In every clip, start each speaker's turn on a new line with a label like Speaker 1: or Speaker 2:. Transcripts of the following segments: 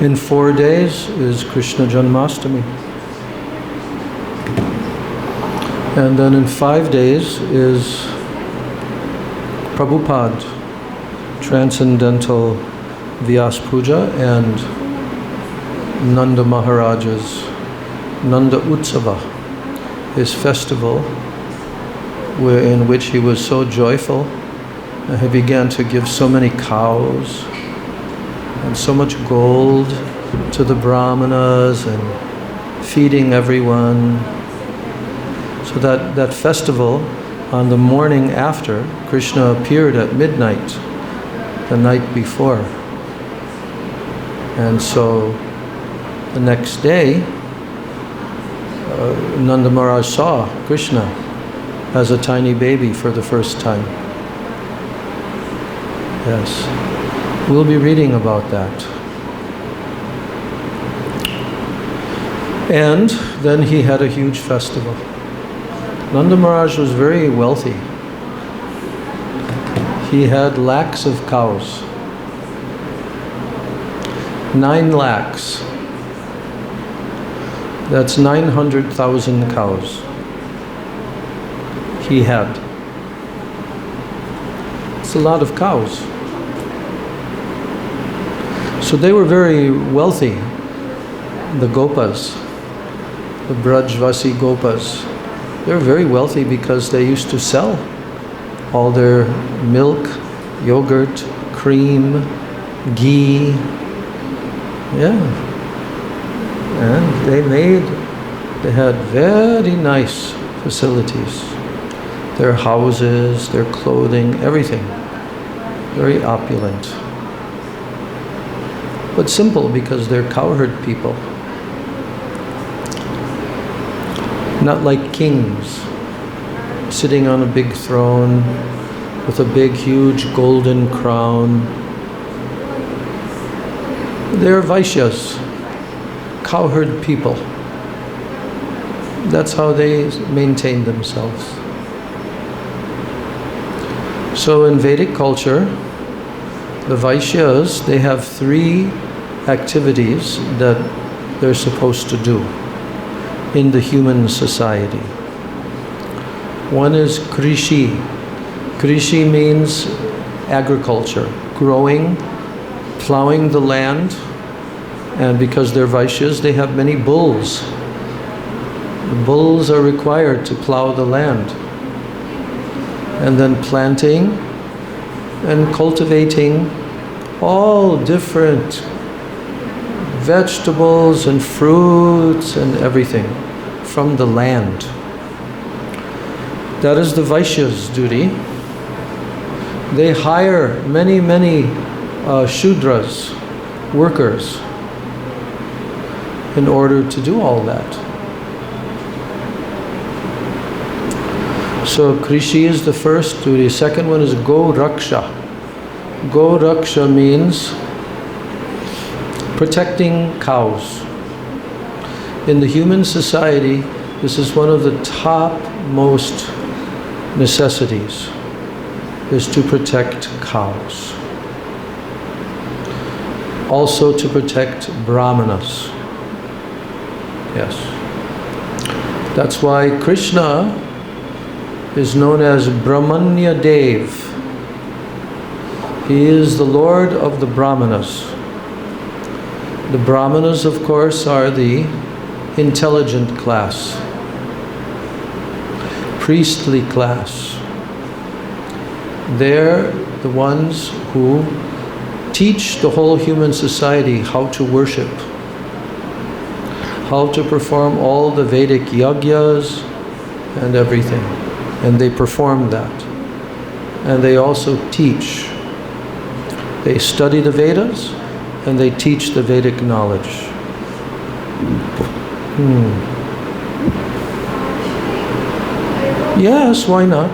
Speaker 1: In 4 days is Krishna Janmastami. And then in 5 days is Prabhupada, Transcendental Vyas Puja, and Nanda Maharaj's Nanda Utsava, his festival, in which he was so joyful. He began to give so many cows and so much gold to the brahmanas and feeding everyone. So that festival, on the morning after, Krishna appeared at midnight, the night before. And so the next day, Nanda Maharaj saw Krishna as a tiny baby for the first time. Yes. We'll be reading about that. And then he had a huge festival. Nanda Maharaj was very wealthy. He had lakhs of cows. 9 lakhs. That's 900,000 cows he had. It's a lot of cows. So they were very wealthy, the Gopas, the Brajvasi Gopas. They were very wealthy because they used to sell all their milk, yogurt, cream, ghee. Yeah. And they had very nice facilities. Their houses, their clothing, everything. Very opulent. But simple because they're cowherd people. Not like kings, sitting on a big throne with a big, huge golden crown. They're Vaishyas, cowherd people. That's how they maintain themselves. So in Vedic culture, the Vaishyas, they have 3 activities that they're supposed to do in the human society. One is Krishi. Krishi means agriculture, growing, plowing the land, and because they're Vaishyas, they have many bulls. The bulls are required to plow the land. And then planting and cultivating all different vegetables and fruits and everything from the land. That is the Vaishya's duty. They hire many Shudras, workers, in order to do all that. So Krishi is the first duty. Second one is Go Raksha. Go Raksha means protecting cows. In the human society, this is one of the top most necessities, is to protect cows. Also to protect brahmanas. Yes. That's why Krishna is known as Brahmanya Dev. He is the Lord of the brahmanas. The brahmanas, of course, are the intelligent class, priestly class. They're the ones who teach the whole human society how to worship, how to perform all the Vedic yagyas and everything. And they perform that. And they also teach. They study the Vedas and they teach the Vedic knowledge. Yes, why not?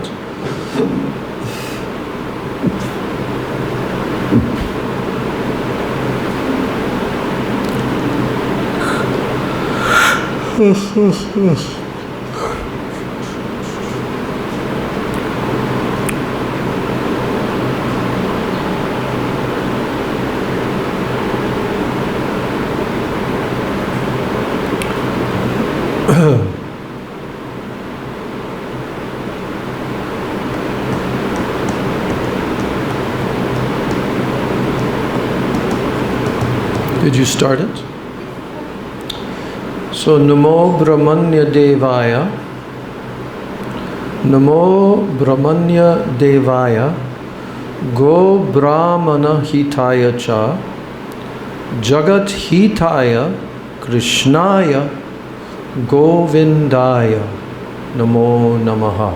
Speaker 1: Did you start it? So, Namo Brahmanya Devaya, Namo Brahmanya Devaya, Go Brahmana Hitaya Cha, Jagat Hitaya Krishnaya Govindaya Namo Namaha.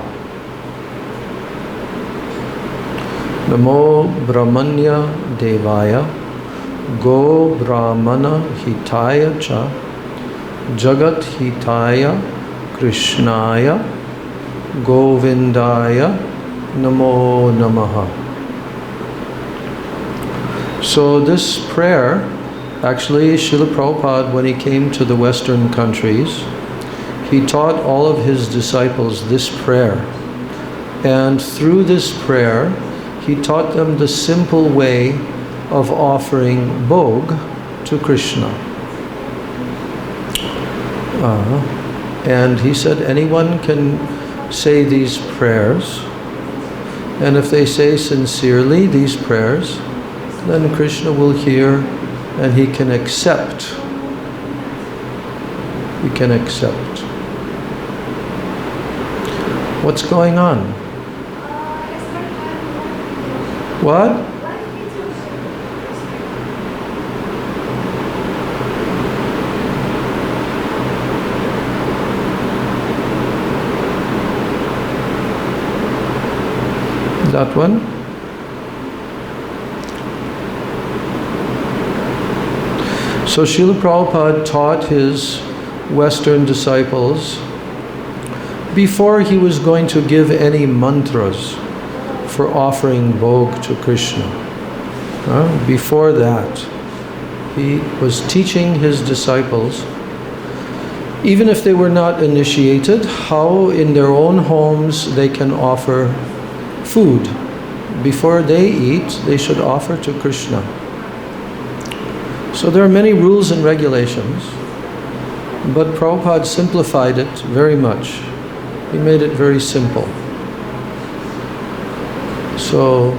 Speaker 1: Namo Brahmanya Devaya, Go Brahmana Hitaya Cha, Jagat Hitaya Krishnaya Govindaya Namo Namaha. So this prayer, actually Srila Prabhupada, when he came to the Western countries, he taught all of his disciples this prayer. And through this prayer, he taught them the simple way of offering bhog to Krishna. And he said anyone can say these prayers, and if they say sincerely these prayers, then Krishna will hear and he can accept. He can accept. What's going on? What? That one? So Srila Prabhupada taught his Western disciples, before he was going to give any mantras for offering bhog to Krishna, before that, he was teaching his disciples, even if they were not initiated, how in their own homes they can offer food. Before they eat, they should offer to Krishna. So there are many rules and regulations, but Prabhupada simplified it very much. He made it very simple. So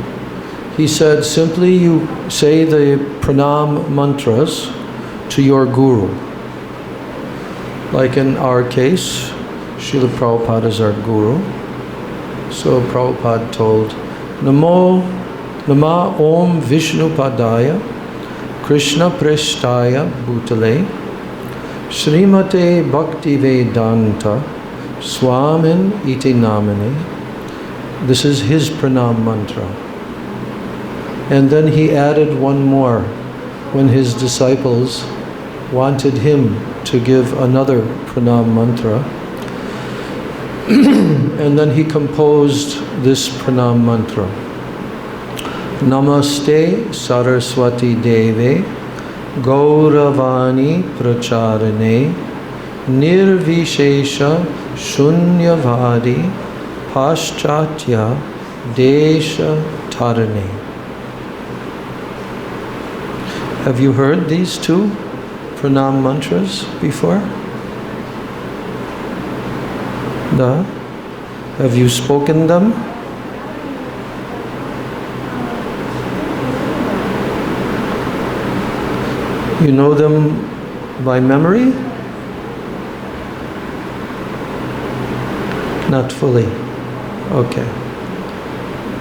Speaker 1: he said, simply you say the pranam mantras to your guru. Like in our case, Srila Prabhupada is our guru. So Prabhupada told, Nama Om Vishnu Padaya, Krishna Preshtaya Bhutale, Srimate Bhakti Vedanta, Swamin Iti Namane. This is his pranam mantra. And then he added one more when his disciples wanted him to give another pranam mantra. And then he composed this pranam mantra. Namaste Saraswati Deve Gauravani Pracharane Nirvishesha Shunyavadi Paschatya Desha Tarane. Have you heard these two pranam mantras before? Have you spoken them? You know them by memory? Not fully. Okay.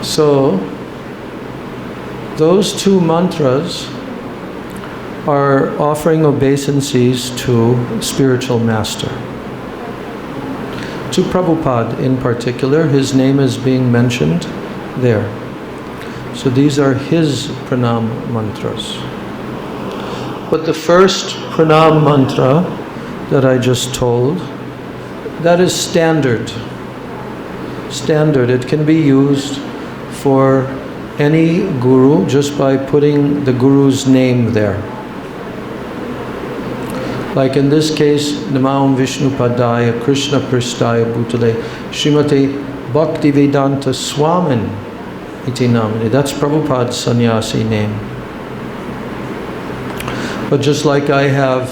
Speaker 1: So, those two mantras are offering obeisances to spiritual master. To Prabhupada in particular, his name is being mentioned there. So these are his pranam mantras. But the first pranam mantra that I just told, that is standard. Standard. It can be used for any guru just by putting the guru's name there. Like in this case, Namam Vishnu Padaya, Krishna Prasthaya Bhutale, Srimate Bhakti Vedanta Swamin Iti Namane. That's Prabhupada's sannyasi name. But just like I have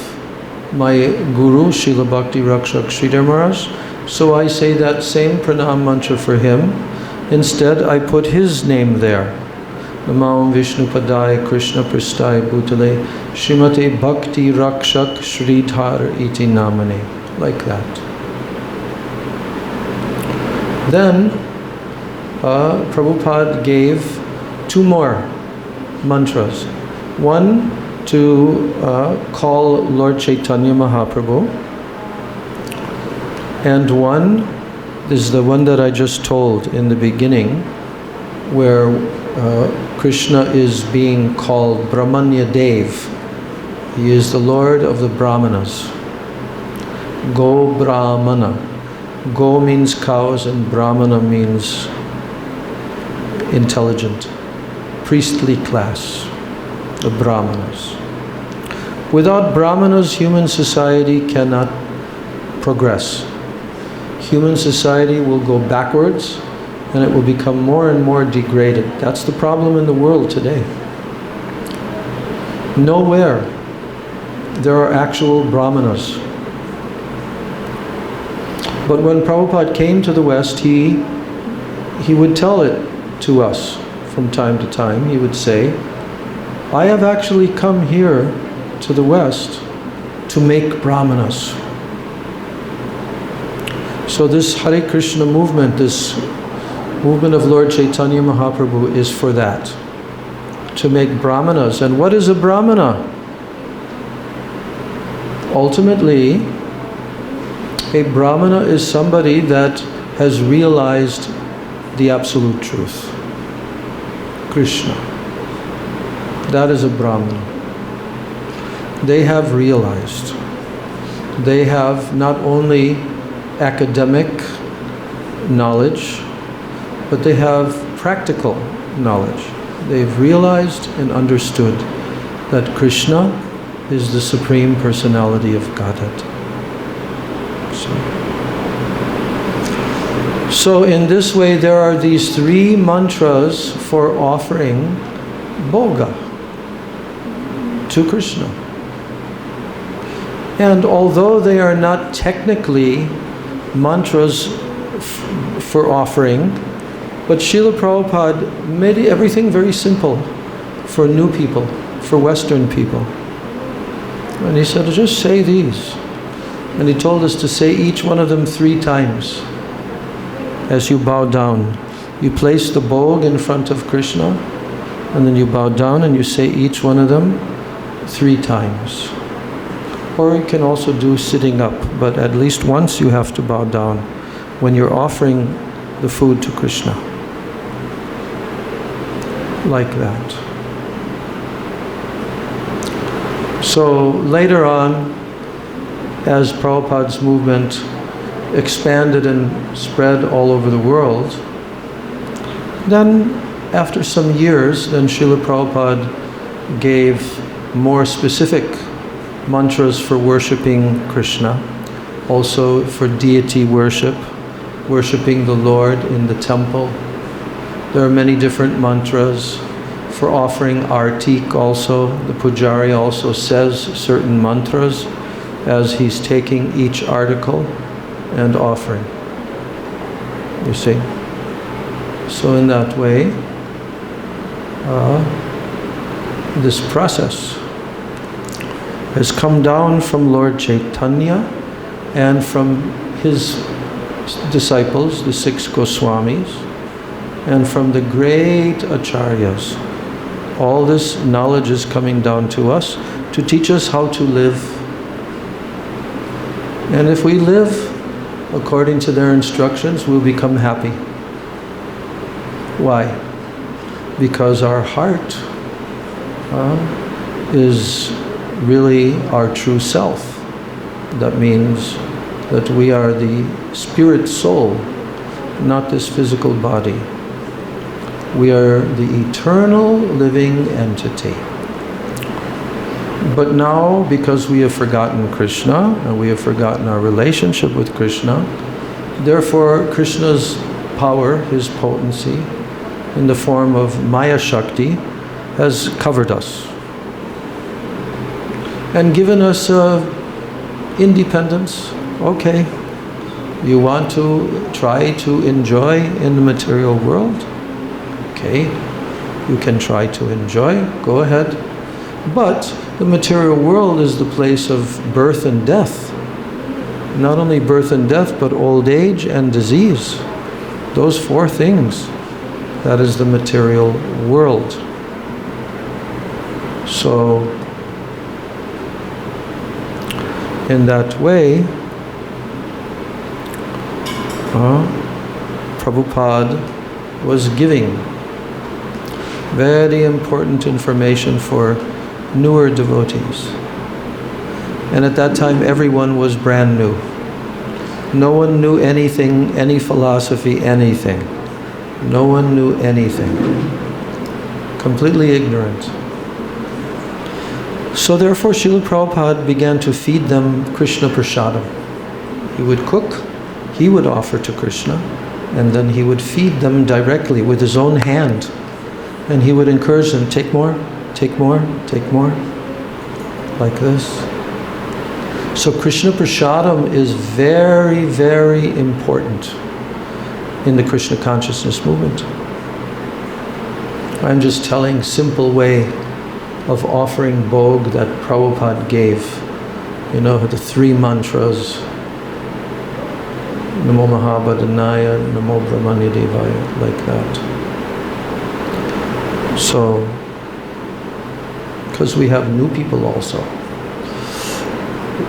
Speaker 1: my guru, Srila Bhakti Rakshak Sridhar Maharaj, so I say that same pranam mantra for him. Instead, I put his name there. Namo Vishnu Padaya Krishna Prasthaya Bhutale Srimate Bhakti Rakshak Sridhar Iti Namane. Like that. Then Prabhupada gave 2 more mantras. One to call Lord Chaitanya Mahaprabhu, and one is the one that I just told in the beginning, where Krishna is being called Brahmanya Dev. He is the Lord of the Brahmanas. Go Brahmana. Go means cows and Brahmana means intelligent, priestly class, the Brahmanas. Without Brahmanas, human society cannot progress. Human society will go backwards and it will become more and more degraded. That's the problem in the world today. Nowhere there are actual Brahmanas. But when Prabhupada came to the West, he would tell it to us from time to time. He would say, I have actually come here to the West to make Brahmanas. So this Hare Krishna movement, this movement of Lord Chaitanya Mahaprabhu is for that, to make Brahmanas. And what is a Brahmana? Ultimately, a Brahmana is somebody that has realized the absolute truth, Krishna. That is a Brahmana. They have realized. They have not only academic knowledge, but they have practical knowledge. They've realized and understood that Krishna is the Supreme Personality of Godhead. So in this way, there are these 3 mantras for offering bhoga to Krishna. And although they are not technically mantras for offering, but Srila Prabhupada made everything very simple for new people, for Western people. And he said, just say these. And he told us to say each one of them 3 times. As you bow down, you place the bhog in front of Krishna, and then you bow down and you say each one of them 3 times. Or you can also do sitting up, but at least once you have to bow down when you're offering the food to Krishna. Like that. So later on, as Prabhupada's movement expanded and spread all over the world, then after some years, then Srila Prabhupada gave more specific mantras for worshipping Krishna, also for deity worship, worshipping the Lord in the temple. There are many different mantras for offering artik also. The pujari also says certain mantras as he's taking each article and offering. You see? So in that way, this process has come down from Lord Chaitanya and from his disciples, the 6 Goswamis, and from the great acharyas. All this knowledge is coming down to us to teach us how to live. And if we live according to their instructions, we'll become happy. Why? Because our heart is really our true self. That means that we are the spirit soul, not this physical body. We are the eternal living entity. But now, because we have forgotten Krishna, and we have forgotten our relationship with Krishna, therefore Krishna's power, his potency, in the form of Maya Shakti, has covered us and given us independence. Okay, you want to try to enjoy in the material world? Okay, You can try to enjoy, go ahead. But the material world is the place of birth and death. Not only birth and death, but old age and disease. Those four things. That is the material world. So, in that way, Prabhupada was giving very important information for newer devotees. And at that time, everyone was brand new. No one knew anything, any philosophy, anything. No one knew anything. Completely ignorant. So therefore, Srila Prabhupada began to feed them Krishna Prasadam. He would cook, he would offer to Krishna, and then he would feed them directly with his own hand. And he would encourage them, take more, take more, take more. Like this. So Krishna Prasadam is very, very important in the Krishna consciousness movement. I'm just telling simple way of offering bhog that Prabhupada gave. You know, the three mantras. Namo Mahabhadanaya, Namo Brahmani Devaya, like that. So, because we have new people also.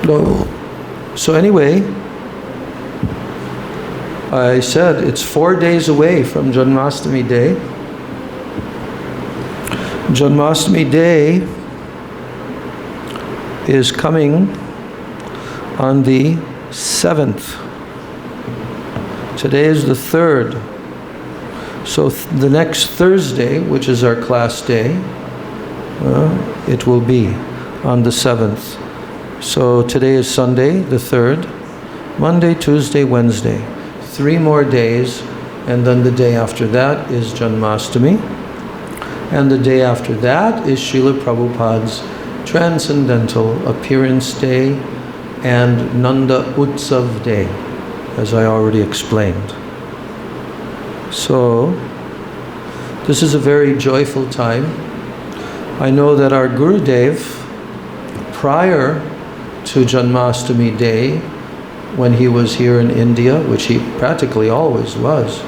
Speaker 1: No. So anyway, I said it's 4 days away from Janmastami Day. Janmastami Day is coming on the 7th. Today is the 3rd. So the next Thursday, which is our class day, it will be on the 7th. So today is Sunday, the 3rd, Monday, Tuesday, Wednesday. 3 more days, and then the day after that is Janmastami. And the day after that is Srila Prabhupada's Transcendental Appearance Day and Nanda Utsav Day, as I already explained. So, this is a very joyful time. I know that our Gurudev, prior to Janmastami Day, when he was here in India, which he practically always was,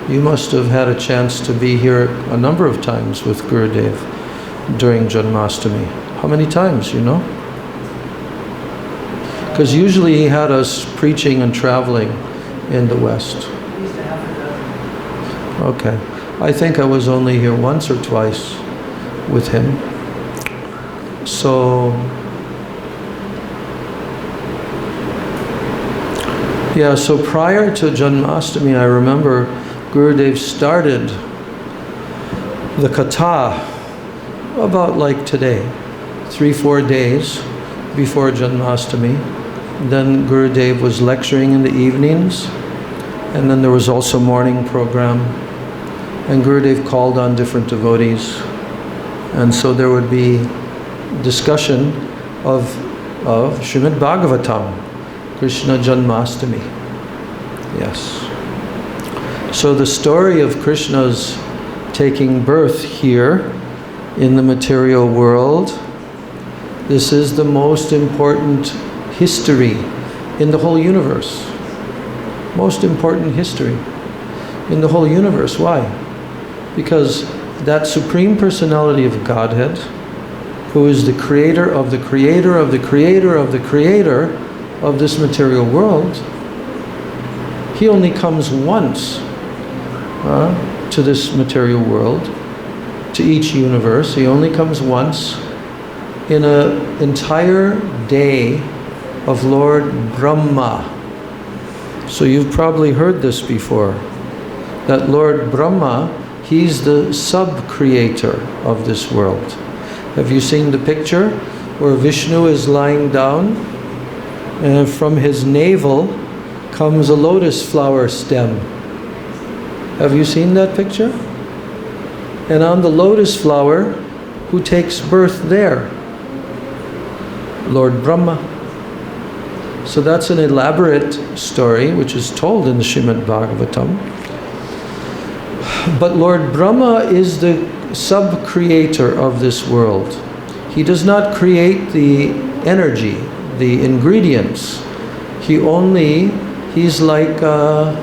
Speaker 1: you must have had a chance to be here a number of times with Gurudev during Janmastami. How many times, you know? Because usually he had us preaching and traveling in the West. Okay. I think I was only here once or twice with him. So, yeah, so prior to Janmastami, I remember Gurudev started the katha about like today, 3-4 days before Janmastami. Then Gurudev was lecturing in the evenings, and then there was also morning program. And Gurudev called on different devotees. And so there would be discussion of Srimad Bhagavatam, Krishna Janmastami. Yes. So the story of Krishna's taking birth here in the material world, this is the most important history in the whole universe. Most important history in the whole universe. Why? Because that Supreme Personality of Godhead, who is the creator of the creator of the creator of the creator of this material world, he only comes once to this material world, to each universe. He only comes once in an entire day of Lord Brahma. So you've probably heard this before, that Lord Brahma, he's the sub-creator of this world. Have you seen the picture where Vishnu is lying down and from his navel comes a lotus flower stem? Have you seen that picture? And on the lotus flower, who takes birth there? Lord Brahma. So that's an elaborate story which is told in the Srimad Bhagavatam. But Lord Brahma is the sub-creator of this world. He does not create the energy, the ingredients. He's like a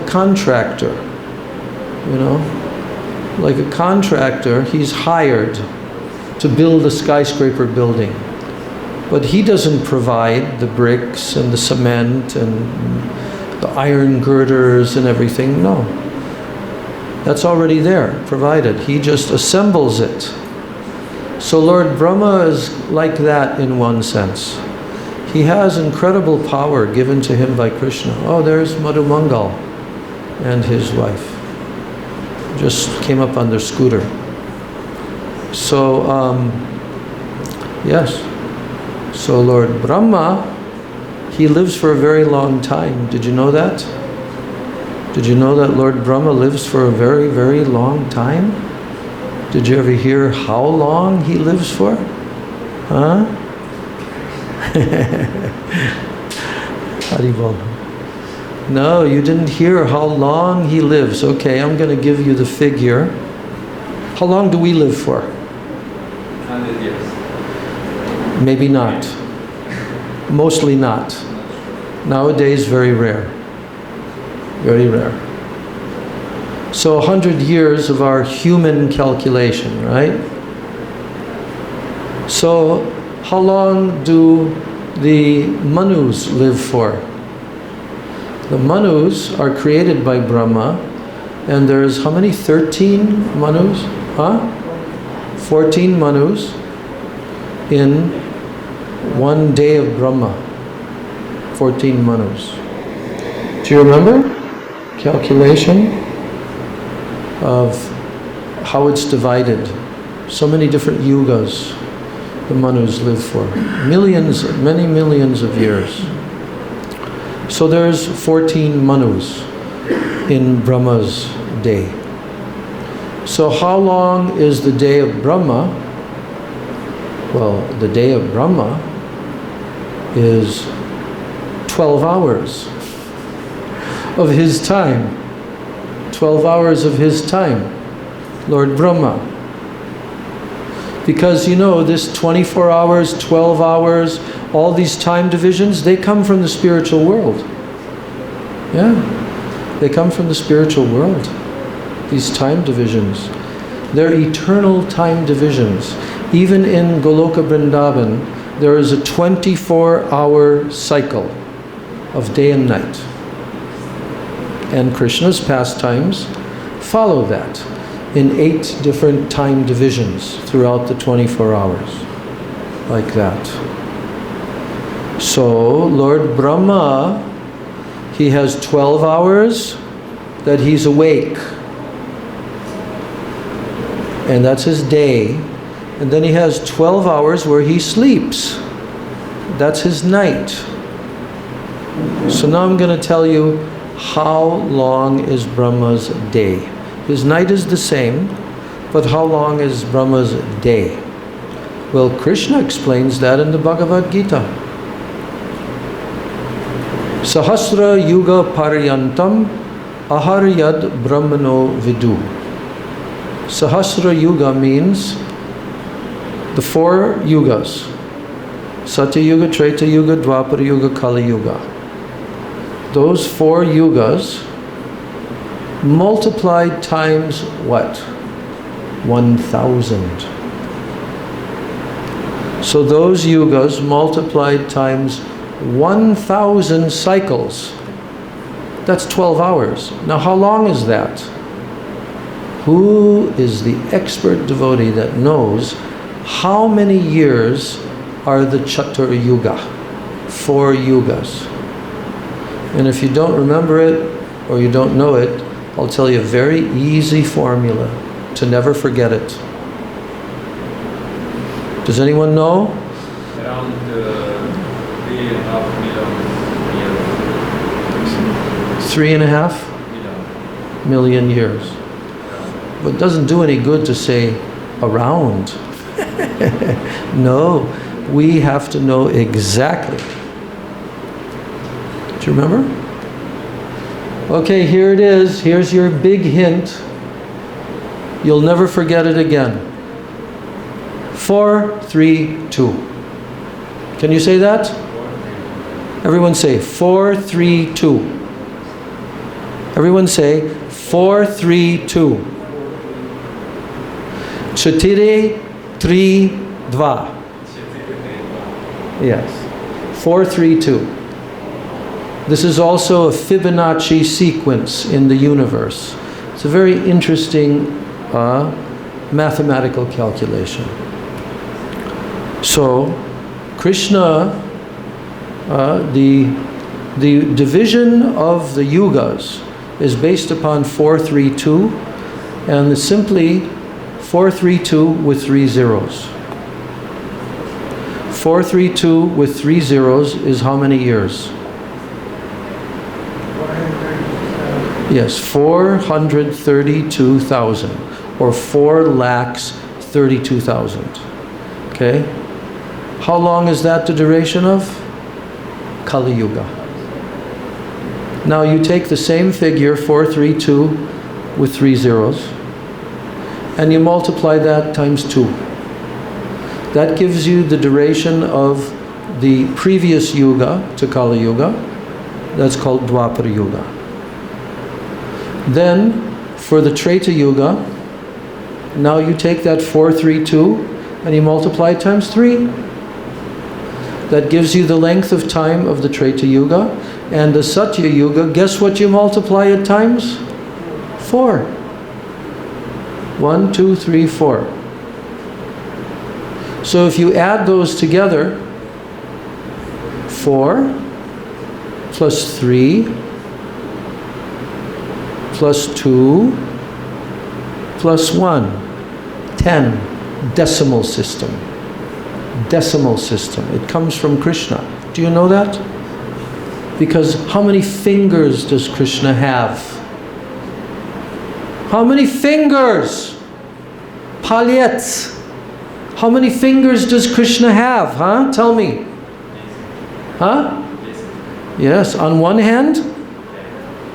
Speaker 1: contractor, you know? Like a contractor, he's hired to build a skyscraper building. But he doesn't provide the bricks and the cement and the iron girders and everything, no. That's already there, provided. He just assembles it. So Lord Brahma is like that in one sense. He has incredible power given to him by Krishna. Oh, there's Madhu Mangal and his wife. Just came up on their scooter. So, yes. So Lord Brahma, he lives for a very long time. Did you know that? Did you know that Lord Brahma lives for a very, very long time? Did you ever hear how long he lives for? Huh? Haribol. No, you didn't hear how long he lives. Okay, I'm going to give you the figure. How long do we live for?
Speaker 2: 100 years.
Speaker 1: Maybe not. Mostly not. Nowadays, very rare. Very rare. So 100 years of our human calculation, right? So how long do the Manus live for? The Manus are created by Brahma, and there's how many? 13 Manus? Huh? 14 Manus in one day of Brahma. 14 Manus. Do you remember? Calculation of how it's divided. So many different yugas the Manus live for. Millions, many millions of years. So there's 14 Manus in Brahma's day. So how long is the day of Brahma? Well, the day of Brahma is 12 hours of his time. 12 hours of his time, Lord Brahma. Because you know, this 24 hours, 12 hours, all these time divisions, they come from the spiritual world. Yeah, they come from the spiritual world. These time divisions. They're eternal time divisions. Even in Goloka Vrindavan, there is a 24-hour cycle of day and night. And Krishna's pastimes follow that in 8 different time divisions throughout the 24 hours. Like that. So, Lord Brahma, he has 12 hours that he's awake. And that's his day. And then he has 12 hours where he sleeps. That's his night. So now I'm going to tell you how long is Brahma's day. His night is the same, but how long is Brahma's day? Well, Krishna explains that in the Bhagavad Gita. Sahasra yuga paryantam aharyad brahmano vidu. Sahasra yuga means the 4 yugas. Satya Yuga, Treta Yuga, Dwapara Yuga, Kali Yuga. Those 4 yugas multiplied times what? 1,000. So those yugas multiplied times 1,000 cycles. That's 12 hours. Now how long is that? Who is the expert devotee that knows how many years are the Chatur Yuga? 4 yugas. And if you don't remember it, or you don't know it, I'll tell you a very easy formula to never forget it. Does anyone know?
Speaker 2: Around 3.5 million years.
Speaker 1: 3.5 million years. But it doesn't do any good to say around. No, we have to know exactly. Do you remember? Okay, here it is. Here's your big hint. You'll never forget it again. 4, 3, 2. Can you say that? Everyone say 4, 3, 2. Everyone say 4, 3, 2. 4, 3, 2. Yes. 4, 3, 2. This is also a Fibonacci sequence in the universe. It's a very interesting mathematical calculation. So, Krishna, the division of the yugas is based upon 4, 3, 2, and simply 4, 3, 2 with 3 zeros. 4, 3, 2 with 3 zeros is how many years? Yes, 432,000, or 4,32,000. Okay? How long is that the duration of? Kali Yuga. Now you take the same figure, 432 with 3 zeros, and you multiply that times 2. That gives you the duration of the previous Yuga to Kali Yuga. That's called Dwapara Yuga. Then, for the Treta Yuga, now you take that 432 and you multiply times 3. That gives you the length of time of the Treta Yuga. And the Satya Yuga, guess what you multiply it times? 4. 1, 2, 3, 4. So if you add those together, 4 plus 3 plus 2 plus 1, 10, decimal system. Decimal system. It comes from Krishna. Do you know that? Because how many fingers does Krishna have? How many fingers? Palyets. How many fingers does Krishna have? Huh? Tell me. Huh? Yes. On one hand?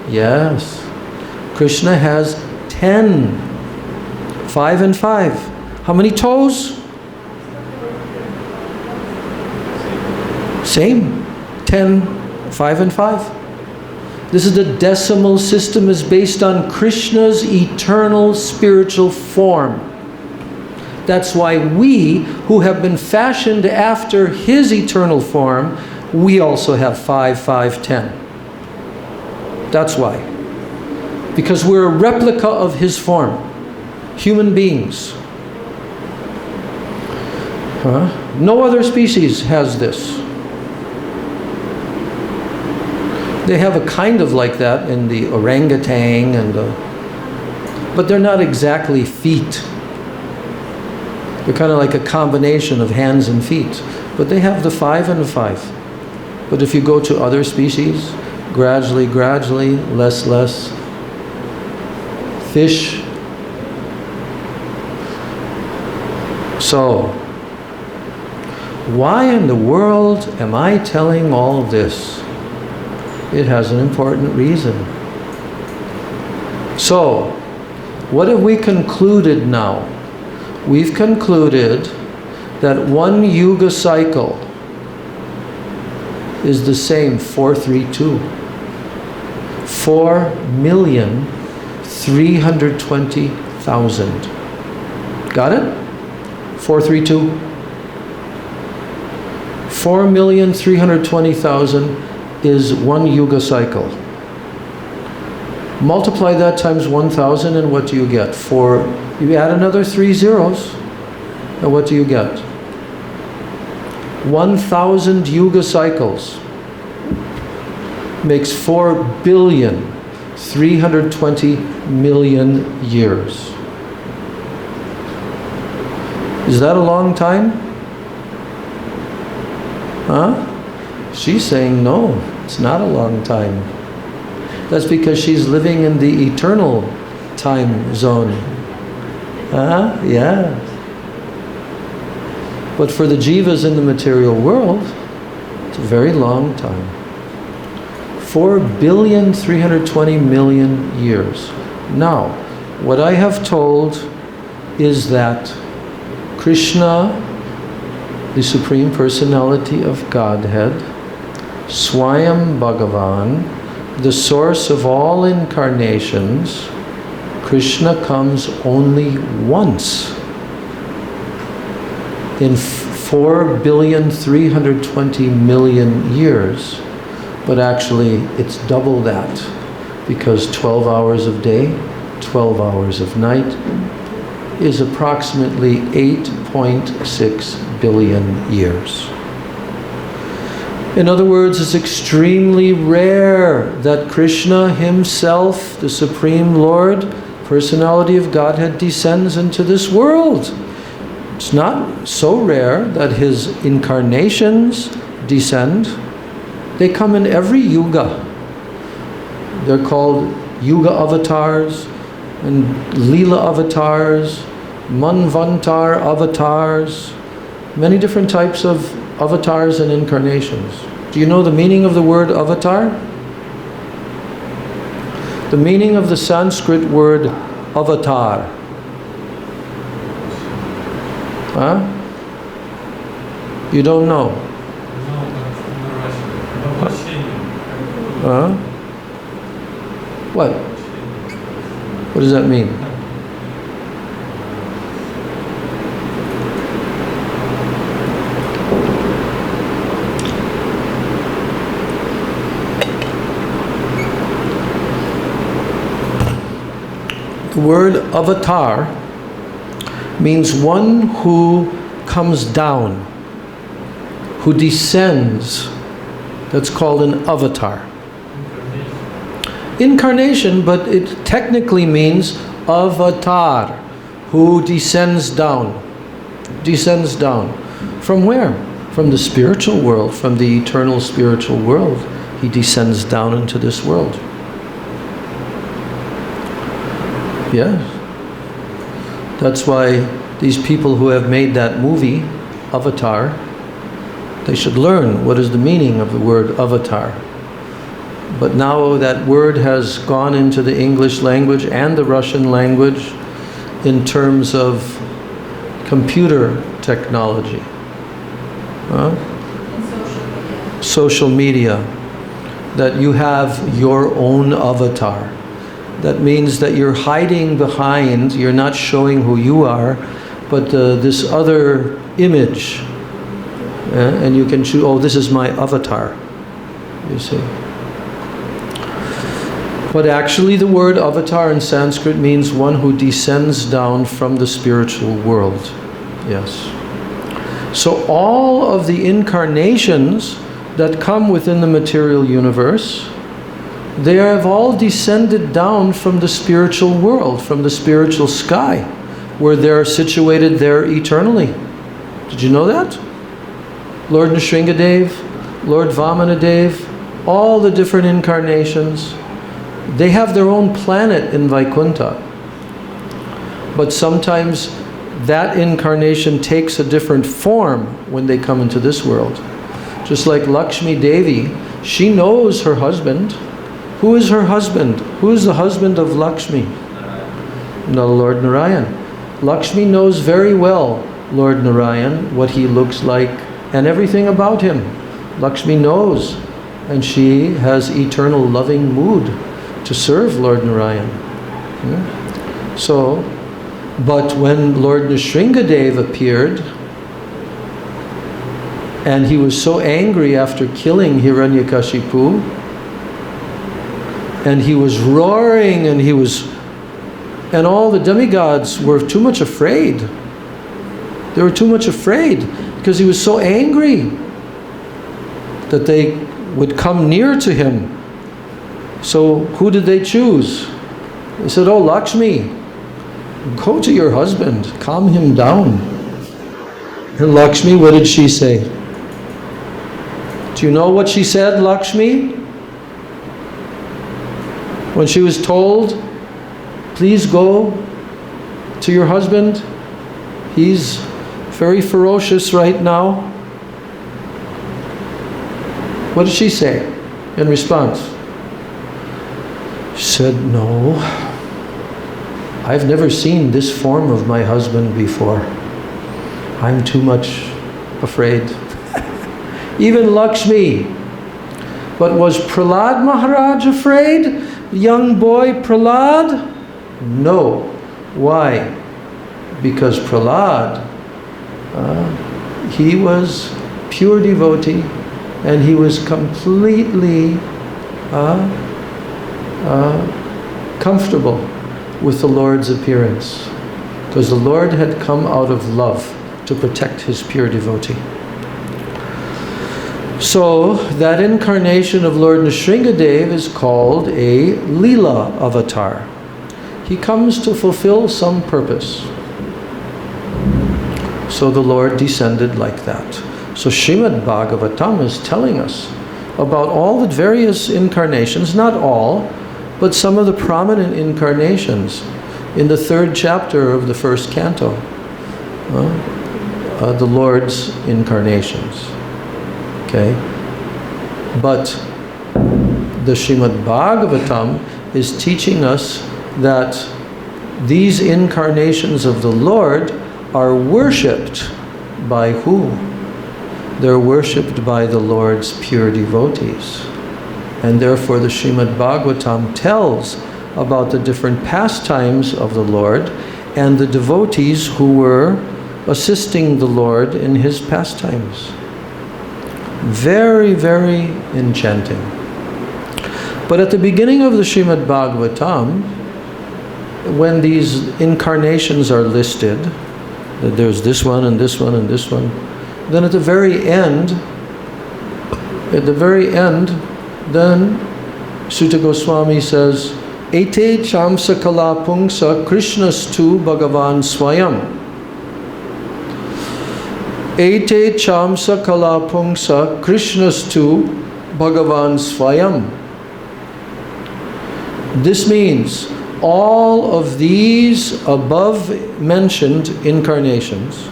Speaker 1: Yes. Krishna has 10. 5 and 5. How many toes? Same. 10, 5 and 5. This is the decimal system, is based on Krishna's eternal spiritual form. That's why we, who have been fashioned after His eternal form, we also have 5, 5, 10. That's why. Because we're a replica of His form. Human beings. No other species has this. They have a kind of like that in the orangutan but they're not exactly feet. They're kind of like a combination of hands and feet. But they have the 5 and the 5. But if you go to other species, gradually, less. Fish. So, why in the world am I telling all of this? It has an important reason. So, what have we concluded now? We've concluded that one yuga cycle is the same, 432. 4,320,000. Got it? 432. 4,320,000 is one yuga cycle. Multiply that times 1,000 and what do you get? You add another 3 zeros and what do you get? 1,000 yuga cycles makes 4,320,000,000 years. Is that a long time? Huh? She's saying no, it's not a long time. That's because she's living in the eternal time zone. Yeah. But for the jivas in the material world, it's a very long time. 4,320,000,000 years. Now, what I have told is that Krishna, the Supreme Personality of Godhead, Swayam Bhagavan, the source of all incarnations, Krishna comes only once in 4,320,000,000 years, but actually it's double that, because 12 hours of day, 12 hours of night is approximately 8.6 billion years. In other words, it's extremely rare that Krishna himself, the Supreme Lord, Personality of Godhead, descends into this world. It's not so rare that his incarnations descend. They come in every yuga. They're called yuga avatars and lila avatars, manvantar avatars, many different types of avatars and incarnations. Do you know the meaning of the word avatar? The meaning of the Sanskrit word avatar. Huh? You don't know? Huh? What? What does that mean? The word avatar means one who comes down, who descends. That's called an avatar. Incarnation, but it technically means avatar, who descends down. Descends down. From where? From the spiritual world, from the eternal spiritual world. He descends down into this world. Yeah. That's why these people who have made that movie, Avatar, they should learn what is the meaning of the word avatar. But now that word has gone into the English language and the Russian language in terms of computer technology. Social media. That you have your own avatar. That means that you're hiding behind, you're not showing who you are, but this other image. And you can choose, oh, this is my avatar, you see. But actually the word avatar in Sanskrit means one who descends down from the spiritual world. Yes. So all of the incarnations that come within the material universe, they have all descended down from the spiritual world, from the spiritual sky, where they're situated there eternally. Did you know that? Lord Nrsingadev, Lord Vamanadev, all the different incarnations, they have their own planet in Vaikuntha. But sometimes that incarnation takes a different form when they come into this world. Just like Lakshmi Devi, she knows her husband. Who is her husband? Who is the husband of Lakshmi? No, Lord Narayan. Lakshmi knows very well Lord Narayan, what he looks like, and everything about him. Lakshmi knows, and she has eternal loving mood to serve Lord Narayan. So, but when Lord Nrsingadev appeared, and he was so angry after killing Hiranyakashipu, and he was roaring, and all the demigods were too much afraid. They were too much afraid because he was so angry that they would come near to him. So who did they choose? They said, oh, Lakshmi, go to your husband, calm him down. And Lakshmi, what did she say? Do you know what she said, Lakshmi? When she was told, please go to your husband, he's very ferocious right now. What did she say in response? She said, no, I've never seen this form of my husband before. I'm too much afraid. Even Lakshmi. But was Prahlad Maharaj afraid? Young boy Prahlad? No. Why? Because Prahlad, he was pure devotee, and he was completely comfortable with the Lord's appearance, because the Lord had come out of love to protect his pure devotee. So that incarnation of Lord Nrsingadev is called a Leela avatar. He comes to fulfill some purpose. So the Lord descended like that. So Srimad Bhagavatam is telling us about all the various incarnations, not all, but some of the prominent incarnations in the 3rd chapter of the 1st canto, the Lord's incarnations. Okay? But the Srimad Bhagavatam is teaching us that these incarnations of the Lord are worshipped by who? They're worshipped by the Lord's pure devotees. And therefore the Srimad Bhagavatam tells about the different pastimes of the Lord and the devotees who were assisting the Lord in his pastimes. Very, very enchanting. But at the beginning of the Srimad Bhagavatam, when these incarnations are listed, that there's this one and this one and this one, then at the very end, then Sutta Goswami says, Ete chamsa kala pungsa Krishnastu Bhagavan Swayam. Ete chamsa kala pungsa Krishnastu Bhagavan Swayam. This means all of these above mentioned incarnations,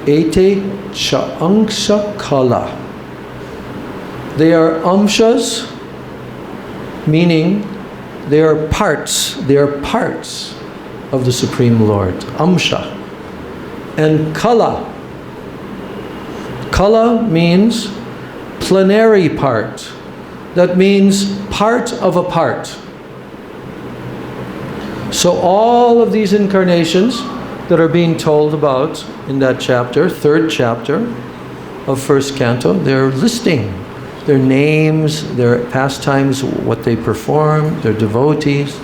Speaker 1: Ete cha kala. They are amshas, meaning they are parts of the Supreme Lord. Amsha. And kala. Kala means plenary part. That means part of a part. So all of these incarnations that are being told about in that chapter, 3rd chapter of 1st canto, they're listing their names, their pastimes, what they perform, their devotees.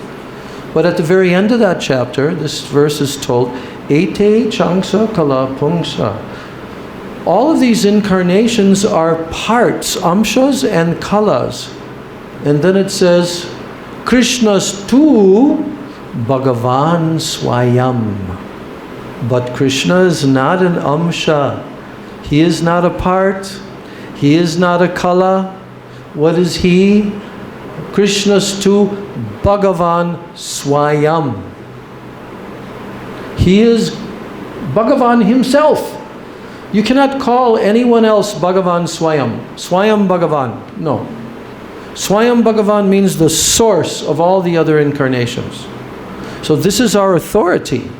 Speaker 1: But at the very end of that chapter, this verse is told, Ete changsa kala pungsa. All of these incarnations are parts, amshas and kalas. And then it says, Krishna's tu Bhagavan Swayam. But Krishna is not an amsha. He is not a part. He is not a kala. What is he? Krishna's tu Bhagavan Swayam. He is Bhagavan himself. You cannot call anyone else Bhagavan Swayam. Swayam Bhagavan. No. Swayam Bhagavan means the source of all the other incarnations. So this is our authority.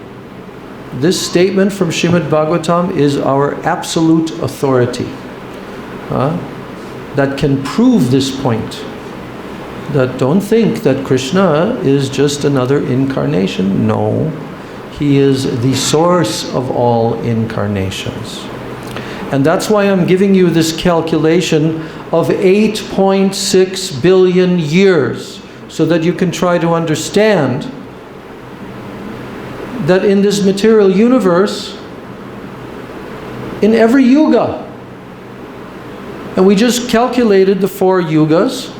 Speaker 1: This statement from Srimad Bhagavatam is our absolute authority. That can prove this point. That don't think that Krishna is just another incarnation. No. He is the source of all incarnations. And that's why I'm giving you this calculation of 8.6 billion years, so that you can try to understand that in this material universe, in every yuga, and we just calculated the 4 yugas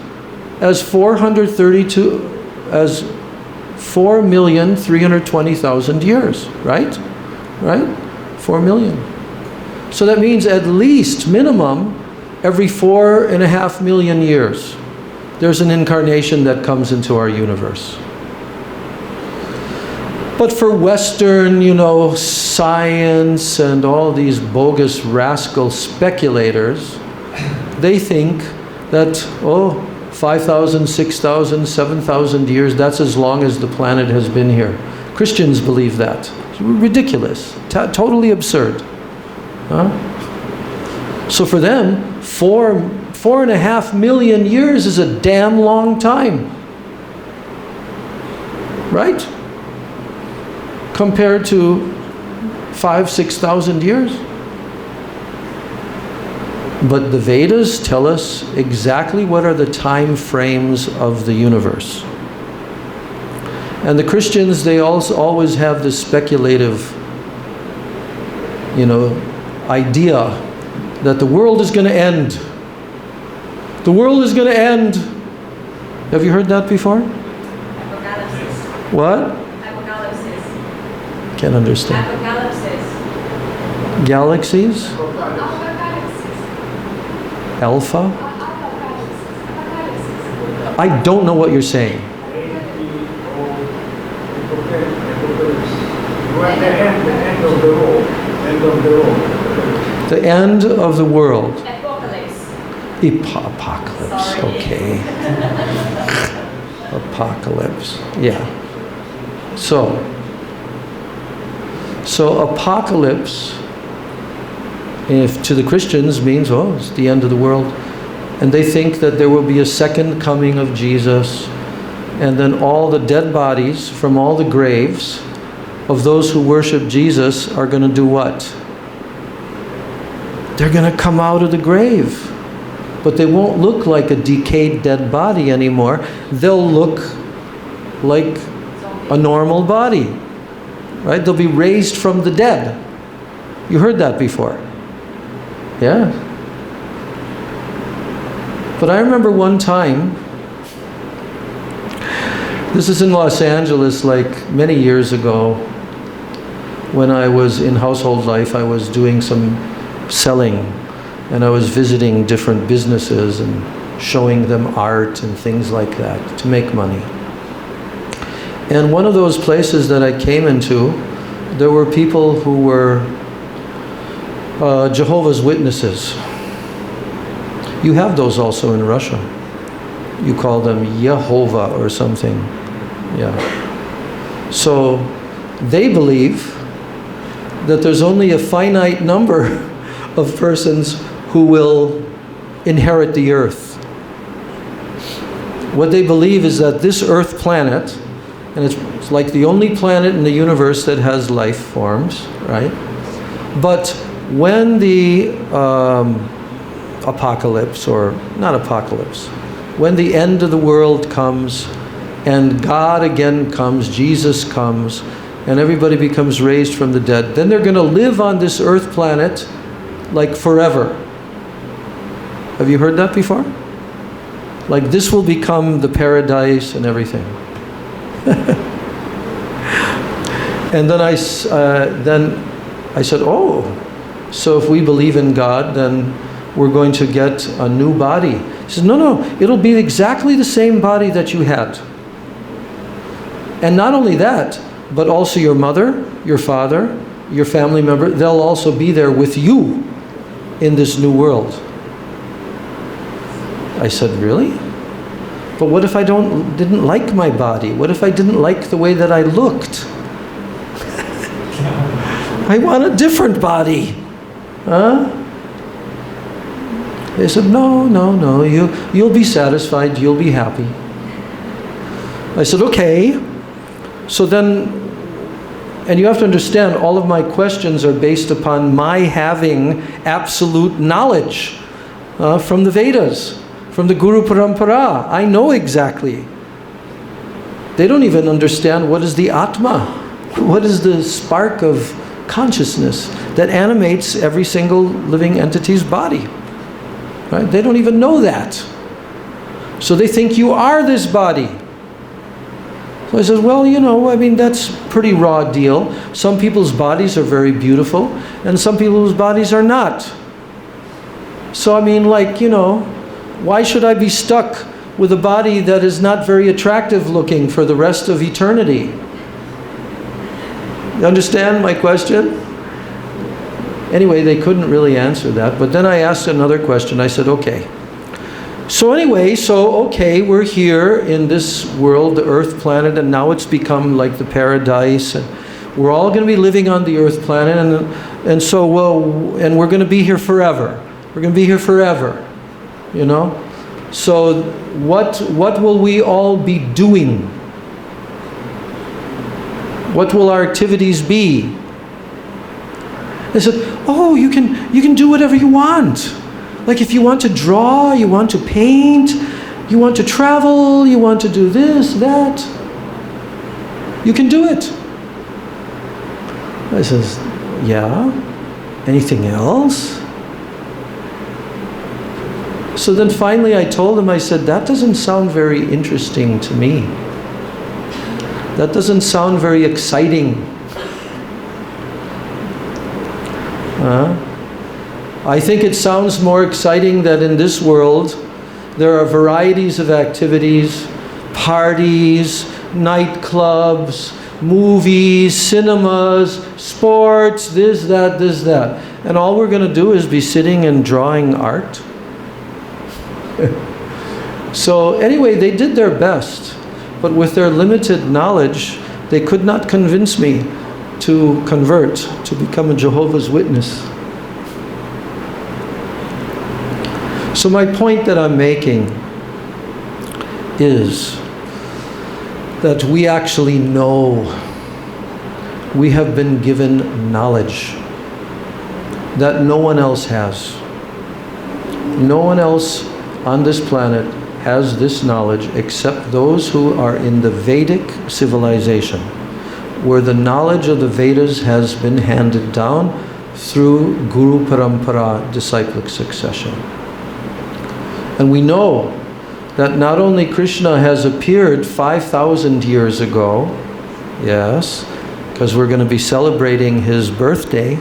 Speaker 1: as 4,320,000 years, right? Right? 4 million. So that means at least, minimum, every 4.5 million years, there's an incarnation that comes into our universe. But for Western, science and all these bogus rascal speculators, they think that, 5,000, 6,000, 7,000 years, that's as long as the planet has been here. Christians believe that. It's ridiculous. Totally absurd. Huh? So for them, 4.5 million years is a damn long time. Right? Compared to 5,000-6,000 years. But the Vedas tell us exactly what are the time frames of the universe. And the Christians, they also always have this speculative, idea that the world is going to end. The world is going to end. Have you heard that before?
Speaker 3: Apocalypse.
Speaker 1: What?
Speaker 3: Apocalypse.
Speaker 1: Can't understand.
Speaker 3: Apocalypse.
Speaker 1: Galaxies? Alpha? I don't know what you're saying. The end of the world.
Speaker 3: Apocalypse.
Speaker 1: Apocalypse.
Speaker 3: Sorry.
Speaker 1: Okay. Apocalypse. Yeah. So apocalypse, if to the Christians, means, it's the end of the world. And they think that there will be a second coming of Jesus, and then all the dead bodies from all the graves of those who worship Jesus are going to do what? They're going to come out of the grave. But they won't look like a decayed dead body anymore. They'll look like a normal body. Right? They'll be raised from the dead. You heard that before. Yeah. But I remember one time, this is in Los Angeles, like many years ago, when I was in household life. I was doing some selling, and I was visiting different businesses and showing them art and things like that to make money. And one of those places that I came into, there were people who were Jehovah's Witnesses. You have those also in Russia. You call them Yehovah or something. Yeah. So they believe that there's only a finite number of persons who will inherit the earth. What they believe is that this earth planet, and it's like the only planet in the universe that has life forms, right? But when the apocalypse, or not apocalypse, when the end of the world comes, and God again comes, Jesus comes, and everybody becomes raised from the dead, then they're going to live on this earth planet like forever. Have you heard that before? Like this will become the paradise and everything. And then I said, so if we believe in God, then we're going to get a new body. He said, no, it'll be exactly the same body that you had. And not only that, but also your mother, your father, your family member, they'll also be there with you in this new world. I said, really? But what if I didn't like my body? What if I didn't like the way that I looked? I want a different body. Huh? They said, no, you'll be satisfied, you'll be happy. I said, okay. So then, and you have to understand, all of my questions are based upon my having absolute knowledge from the Vedas, from the Guru Parampara. I know exactly. They don't even understand what is the Atma, what is the spark of consciousness that animates every single living entity's body. Right? They don't even know that. So they think you are this body. So I said, well, that's pretty raw deal. Some people's bodies are very beautiful, and some people's bodies are not. So why should I be stuck with a body that is not very attractive looking for the rest of eternity? You understand my question? Anyway, they couldn't really answer that. But then I asked another question. I said, okay, So anyway, okay, we're here in this world, the Earth planet, and now it's become like the paradise, and we're all going to be living on the Earth planet, and so, well, and we're going to be here forever. We're going to be here forever, you know? So what will we all be doing? What will our activities be? They said, oh, you can do whatever you want. Like if you want to draw, you want to paint, you want to travel, you want to do this, that, you can do it. I says, yeah, anything else? So then finally I told him, I said, that doesn't sound very interesting to me. That doesn't sound very exciting. I think it sounds more exciting that in this world there are varieties of activities, parties, nightclubs, movies, cinemas, sports, this, that. And all we're going to do is be sitting and drawing art. So anyway, they did their best, but with their limited knowledge, they could not convince me to convert, to become a Jehovah's Witness. So my point that I'm making is that we actually know, we have been given knowledge that no one else has. No one else on this planet has this knowledge except those who are in the Vedic civilization, where the knowledge of the Vedas has been handed down through Guru Parampara, disciplic succession. And we know that not only Krishna has appeared 5,000 years ago, yes, because we're going to be celebrating his birthday,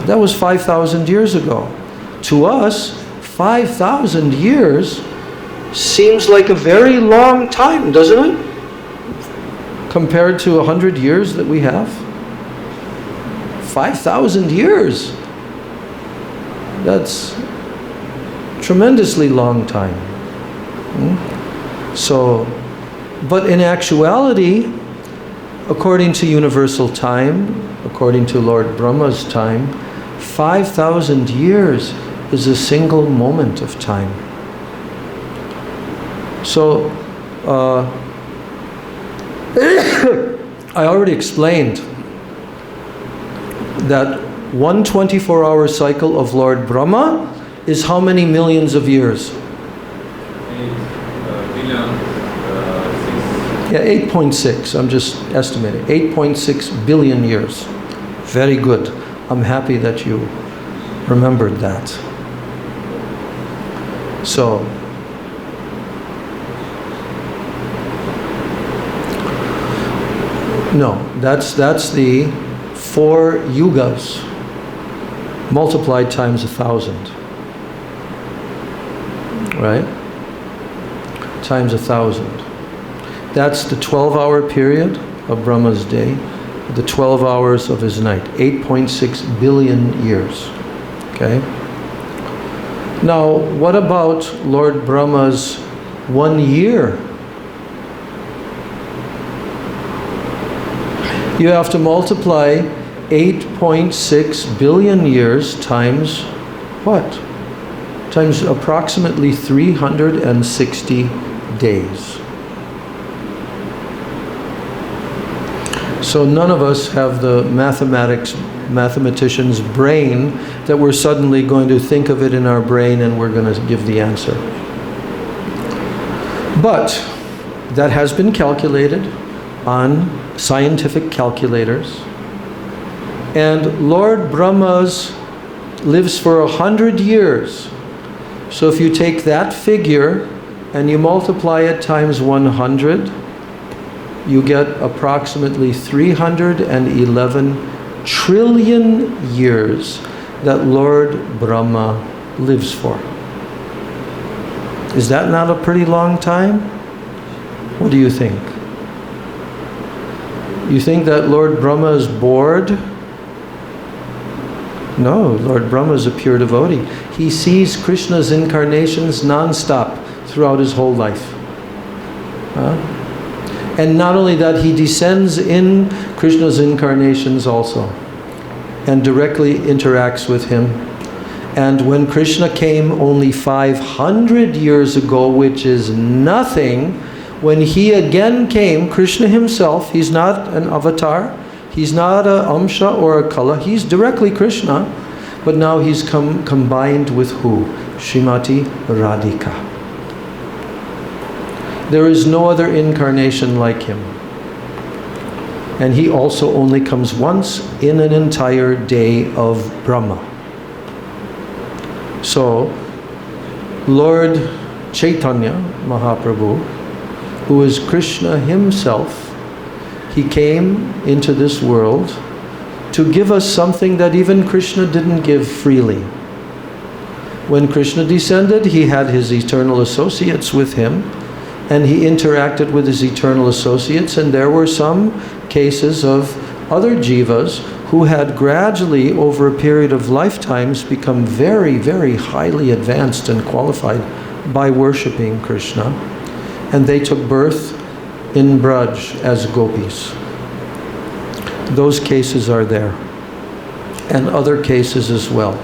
Speaker 1: that was 5,000 years ago. To us, 5,000 years seems like a very long time, doesn't it? Compared to 100 years that we have. 5,000 years. That's tremendously long time. So, but in actuality, according to universal time, according to Lord Brahma's time, 5,000 years is a single moment of time. So, I already explained that one 24-hour cycle of Lord Brahma is how many millions of years? 8.6. I'm just estimating. 8.6 billion years. Very good. I'm happy that you remembered that. So, no, that's the 4 yugas multiplied times 1,000. Right? Times 1,000. That's the 12-hour period of Brahma's day, the 12 hours of his night. 8.6 billion years. Okay? Now, what about Lord Brahma's 1 year? You have to multiply 8.6 billion years times what? Times approximately 360 days. So none of us have the mathematician's brain that we're suddenly going to think of it in our brain and we're going to give the answer. But that has been calculated on scientific calculators. And Lord Brahma's lives for 100 years. So if you take that figure and you multiply it times 100, you get approximately 311 trillion years that Lord Brahma lives for. Is that not a pretty long time? What do you think? You think that Lord Brahma is bored? No, Lord Brahma is a pure devotee. He sees Krishna's incarnations non-stop throughout his whole life. And not only that, he descends in Krishna's incarnations also and directly interacts with him. And when Krishna came only 500 years ago, which is nothing, when he again came, Krishna himself, he's not an avatar, he's not a Amsha or a Kala, he's directly Krishna, but now he's combined with who? Srimati Radhika. There is no other incarnation like him. And he also only comes once in an entire day of Brahma. So, Lord Chaitanya Mahaprabhu, who is Krishna himself, he came into this world to give us something that even Krishna didn't give freely. When Krishna descended, he had his eternal associates with him, and he interacted with his eternal associates, and there were some cases of other jivas who had gradually, over a period of lifetimes, become very, very highly advanced and qualified by worshipping Krishna. And they took birth in Braj as gopis. Those cases are there. And other cases as well.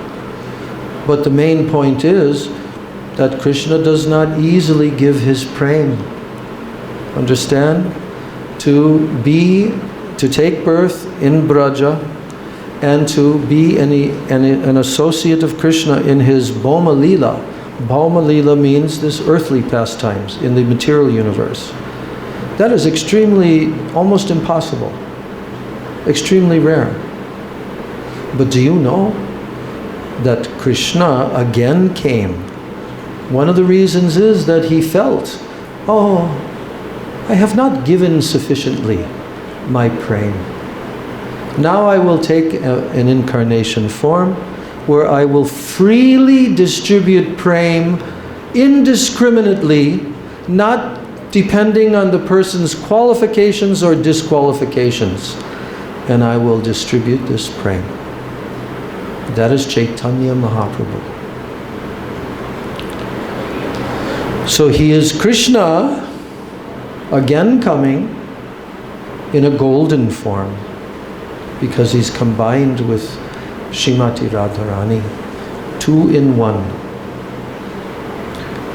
Speaker 1: But the main point is that Krishna does not easily give his prem. Understand? To take birth in Braja and to be an associate of Krishna in his Bhauma Leela. Bhauma Leela means this earthly pastimes in the material universe. That is extremely, almost impossible. Extremely rare. But do you know that Krishna again came? One of the reasons is that he felt, oh, I have not given sufficiently my prem. Now I will take an incarnation form where I will freely distribute prem indiscriminately, not depending on the person's qualifications or disqualifications. And I will distribute this prem. That is Chaitanya Mahaprabhu. So he is Krishna again coming in a golden form because he's combined with Srimati Radharani, two in one.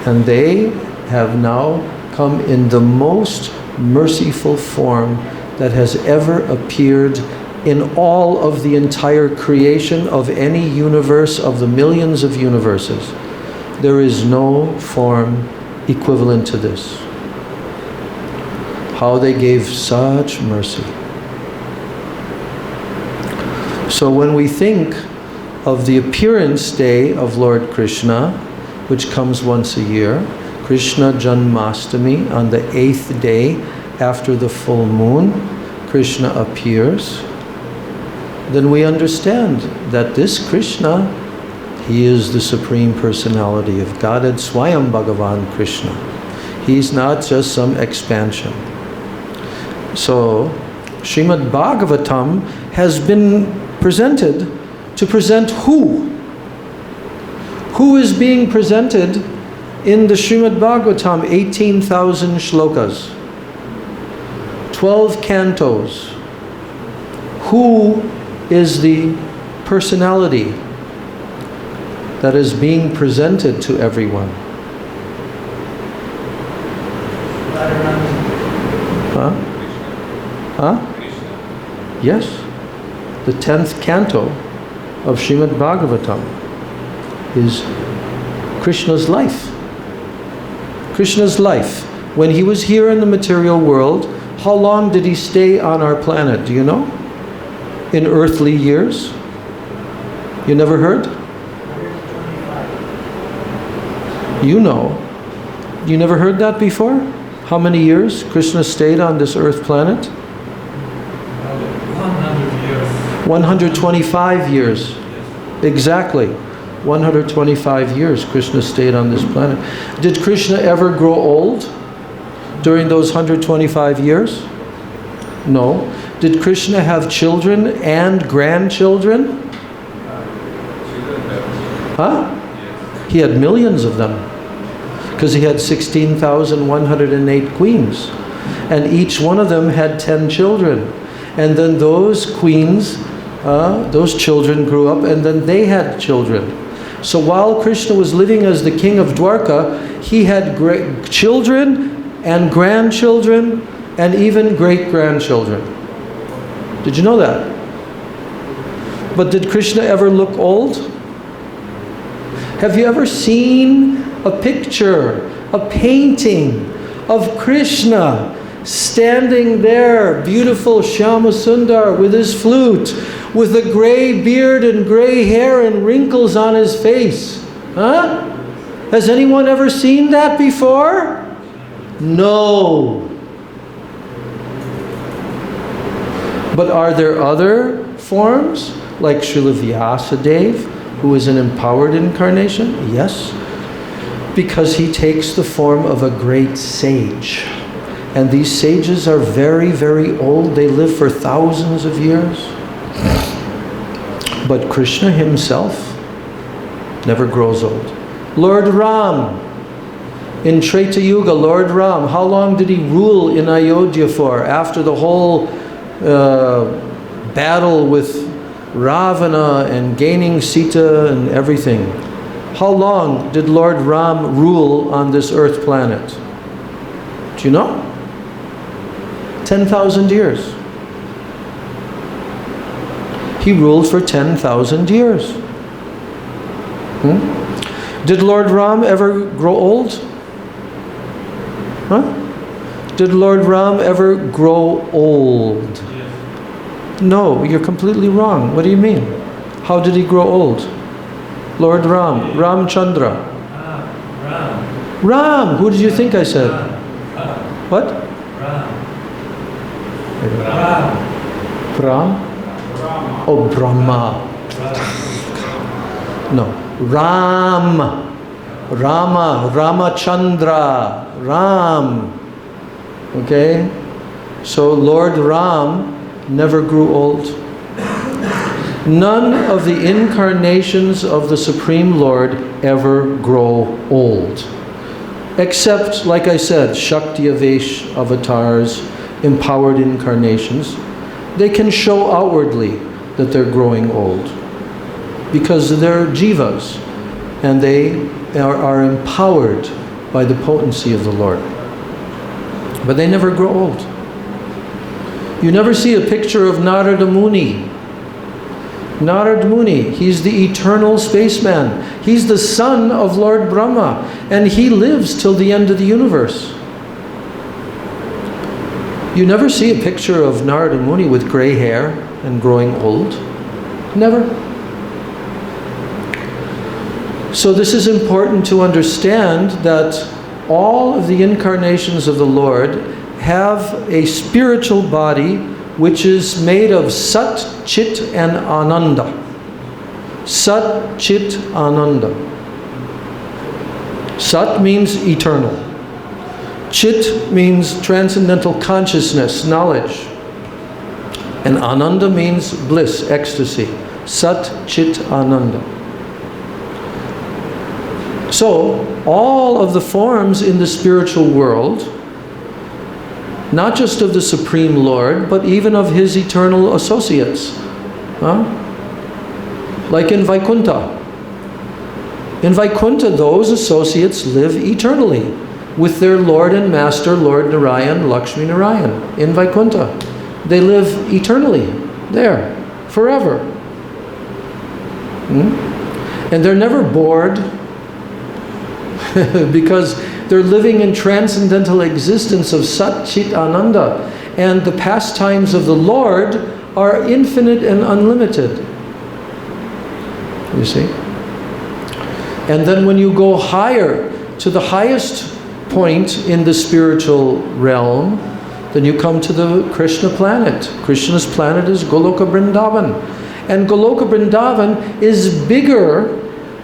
Speaker 1: And they have now come in the most merciful form that has ever appeared in all of the entire creation of any universe of the millions of universes. There is no form equivalent to this. How they gave such mercy. So when we think of the appearance day of Lord Krishna, which comes once a year, Krishna Janmastami, on the 8th day after the full moon, Krishna appears, then we understand that this Krishna, he is the Supreme Personality of Godhead, Swayam Bhagavan Krishna. He's not just some expansion. So, Srimad Bhagavatam has been presented to present who? Who is being presented in the Srimad Bhagavatam? 18,000 shlokas, 12 cantos. Who is the personality that is being presented to everyone? Huh? Huh? Yes. The 10th canto of Srimad Bhagavatam is Krishna's life. Krishna's life. When he was here in the material world, how long did he stay on our planet? Do you know? In earthly years? You never heard? You know. You never heard that before? How many years Krishna stayed on this earth planet? 125 years. Exactly. 125 years Krishna stayed on this planet. Did Krishna ever grow old during those 125 years? No. Did Krishna have children and grandchildren? Huh? He had millions of them. Because he had 16,108 queens. And each one of them had 10 children. And then those queens, those children grew up, and then they had children. So while Krishna was living as the king of Dwarka, he had children and grandchildren and even great-grandchildren. Did you know that? But did Krishna ever look old? Have you ever seen a picture, a painting of Krishna standing there, beautiful Shyama Sundar with his flute, with a gray beard and gray hair and wrinkles on his face? Huh? Has anyone ever seen that before? No. But are there other forms, like Srila Vyasadeva, who is an empowered incarnation? Yes. Because he takes the form of a great sage. And these sages are very, very old. They live for thousands of years. But Krishna himself never grows old. Lord Ram, in Treta Yuga, Lord Ram, how long did he rule in Ayodhya for after the whole battle with Ravana and gaining Sita and everything? How long did Lord Ram rule on this earth planet? Do you know? 10,000 years. He ruled for 10,000 years. Did Lord Ram ever grow old? Huh? Did Lord Ram ever grow old? No, you're completely wrong. What do you mean? How did he grow old? Lord Ram, Ramchandra. Ram, who did you think I said? What? Ram? Oh, Brahma. No, Ram. Rama, Ramachandra, Ram. Okay? So Lord Ram never grew old. None of the incarnations of the Supreme Lord ever grow old. Except, like I said, Shakti Avesh avatars, empowered incarnations. They can show outwardly that they're growing old. Because they're jivas. And they are empowered by the potency of the Lord. But they never grow old. You never see a picture of Narada Muni. Narada Muni, he's the eternal spaceman. He's the son of Lord Brahma, and he lives till the end of the universe. You never see a picture of Narada Muni with gray hair and growing old. Never. So this is important to understand, that all of the incarnations of the Lord have a spiritual body which is made of Sat, Chit and Ananda. Sat, Chit, Ananda. Sat means eternal. Chit means transcendental consciousness, knowledge. And Ananda means bliss, ecstasy. Sat, Chit, Ananda. So, all of the forms in the spiritual world, not just of the Supreme Lord, but even of His eternal associates. Like in Vaikuntha. In Vaikuntha, those associates live eternally with their Lord and Master, Lord Narayan, Lakshmi Narayan. In Vaikuntha. They live eternally there, forever. And they're never bored because they're living in transcendental existence of Sat, Chit, Ananda. And the pastimes of the Lord are infinite and unlimited. You see? And then when you go higher, to the highest point in the spiritual realm, then you come to the Krishna planet. Krishna's planet is Goloka Vrindavan. And Goloka Vrindavan is bigger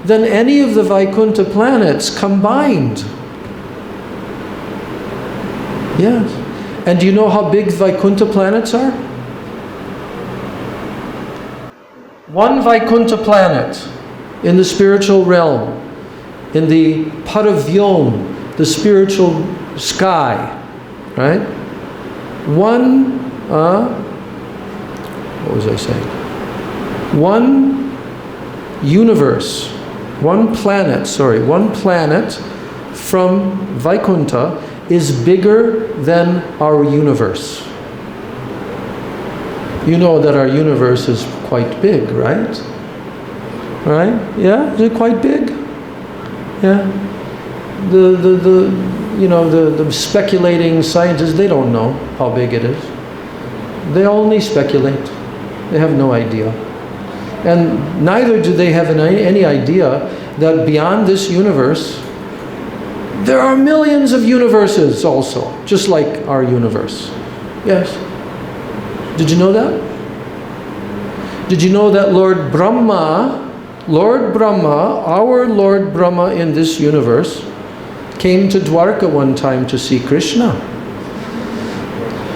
Speaker 1: than any of the Vaikuntha planets combined. Yes. And do you know how big Vaikuntha planets are? One Vaikuntha planet in the spiritual realm, in the Paravyom, the spiritual sky, right? One, what was I saying? One universe, one planet from Vaikuntha is bigger than our universe. You know that our universe is quite big, right? Right? Yeah? Is it quite big? Yeah? The speculating scientists, they don't know how big it is. They only speculate. They have no idea. And neither do they have any idea that beyond this universe, there are millions of universes also, just like our universe. Yes? Did you know that? Did you know that Lord Brahma, our Lord Brahma in this universe, came to Dwarka one time to see Krishna?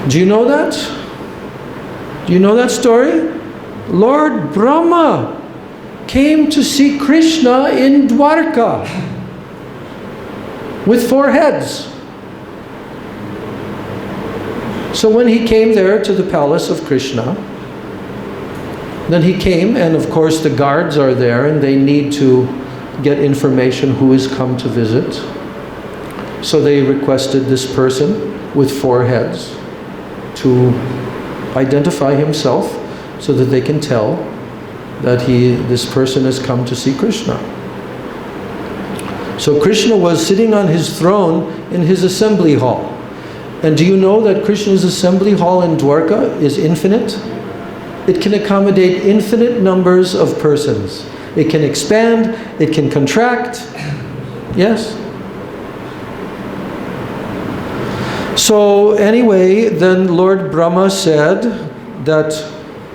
Speaker 1: Do you know that? Do you know that story? Lord Brahma came to see Krishna in Dwarka with 4 heads. So when he came there to the palace of Krishna, then he came, and of course the guards are there and they need to get information who has come to visit. So they requested this person with 4 heads to identify himself so that they can tell that this person has come to see Krishna. So Krishna was sitting on his throne in his assembly hall. And do you know that Krishna's assembly hall in Dwarka is infinite? It can accommodate infinite numbers of persons. It can expand, it can contract. Yes? So anyway, then Lord Brahma said that,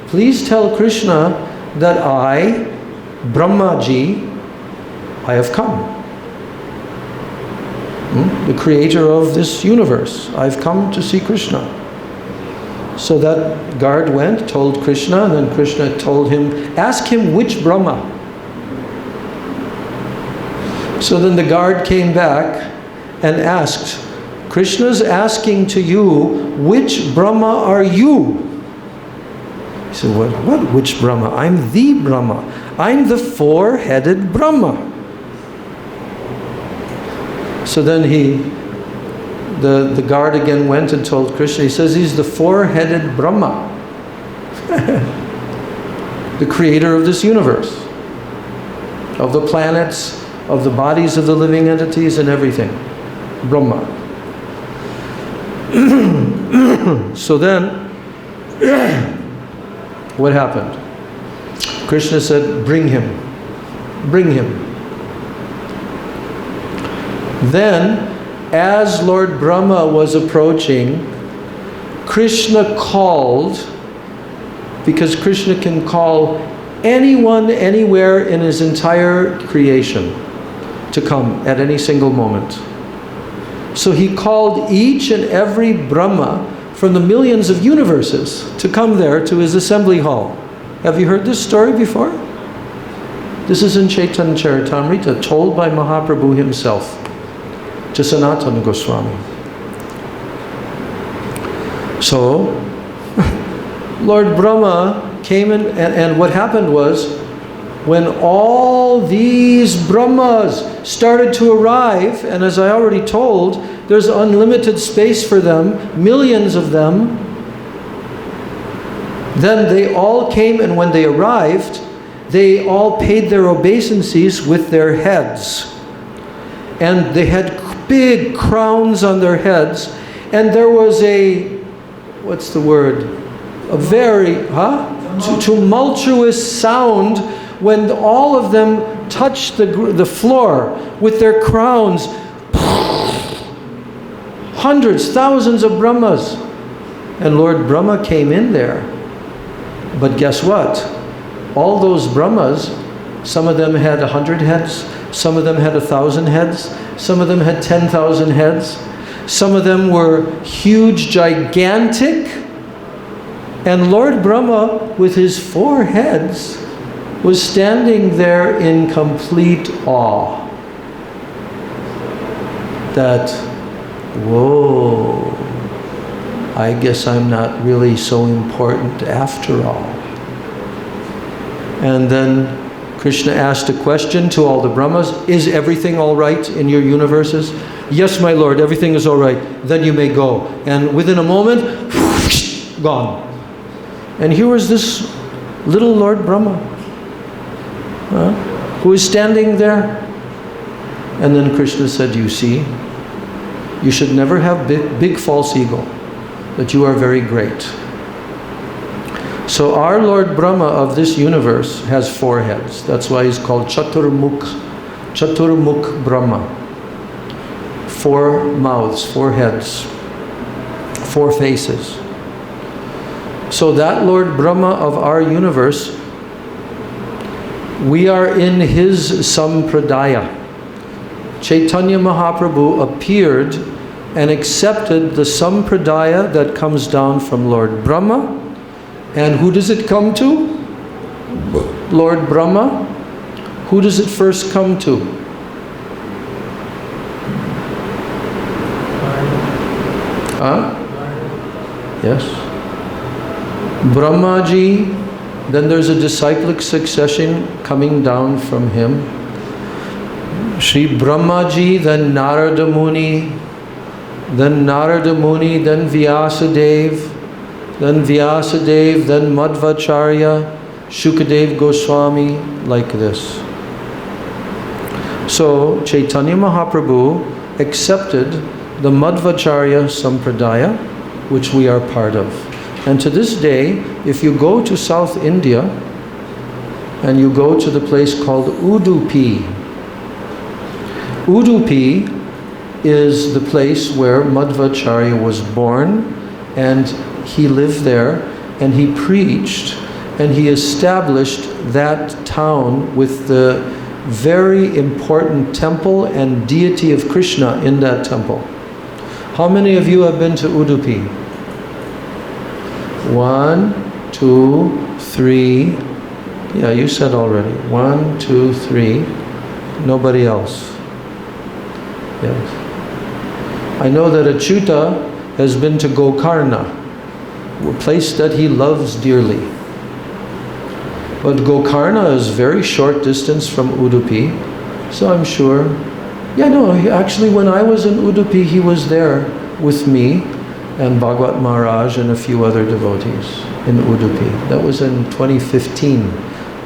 Speaker 1: please tell Krishna that I, Brahmaji, I have come. The creator of this universe. I've come to see Krishna. So that guard went, told Krishna, and then Krishna told him, ask him which Brahma. So then the guard came back and asked, Krishna's asking to you, which Brahma are you? He said, what? Which Brahma? I'm the Brahma. I'm the 4-headed Brahma. So then the guard again went and told Krishna, he says he's the 4-headed Brahma, the creator of this universe, of the planets, of the bodies of the living entities and everything. Brahma. So then, what happened? Krishna said, bring him. Bring him. Then, as Lord Brahma was approaching, Krishna called, because Krishna can call anyone, anywhere in his entire creation to come at any single moment. So he called each and every Brahma from the millions of universes to come there to his assembly hall. Have you heard this story before? This is in Chaitanya Charitamrita, told by Mahaprabhu himself to Sanatana Goswami. So, Lord Brahma came in, and what happened was, when all these Brahmas started to arrive, and as I already told, there's unlimited space for them, millions of them, then they all came, and when they arrived, they all paid their obeisances with their heads. And they had big crowns on their heads, and there was a, what's the word? A very, tumultuous sound when all of them touched the floor with their crowns. Hundreds, thousands of Brahmas. And Lord Brahma came in there. But guess what? All those Brahmas, some of them had 100 heads, some of them had 1,000 heads, some of them had 10,000 heads, some of them were huge, gigantic, and Lord Brahma, with his 4 heads, was standing there in complete awe. That, whoa, I guess I'm not really so important after all. And then Krishna asked a question to all the Brahmas, is everything all right in your universes? Yes, my Lord, everything is all right. Then you may go. And within a moment, gone. And here was this little Lord Brahma, who is standing there. And then Krishna said, you see, you should never have big false ego, that you are very great. So our Lord Brahma of this universe has 4 heads. That's why he's called Chaturmukh Brahma. 4 mouths, 4 heads, 4 faces. So that Lord Brahma of our universe, we are in his sampradaya. Chaitanya Mahaprabhu appeared and accepted the sampradaya that comes down from Lord Brahma. And who does it come to? Lord Brahma. Who does it first come to? Yes. Brahmaji, then there's a disciplic succession coming down from him. Sri Brahmaji, then Narada Muni, then Vyasadev, then Madhvacharya, Shukadev Goswami, like this. So Chaitanya Mahaprabhu accepted the Madhvacharya Sampradaya, which we are part of. And to this day, if you go to South India and you go to the place called Udupi, Udupi is the place where Madhvacharya was born, and he lived there, and he preached, and he established that town with the very important temple and deity of Krishna in that temple. How many of you have been to Udupi? 1, 2, 3. Yeah, you said already. 1, 2, 3. Nobody else. Yes. I know that Achyuta has been to Gokarna, a place that he loves dearly. But Gokarna is very short distance from Udupi, so I'm sure. Yeah, no, actually when I was in Udupi, he was there with me and Bhagavad Maharaj and a few other devotees in Udupi. That was in 2015,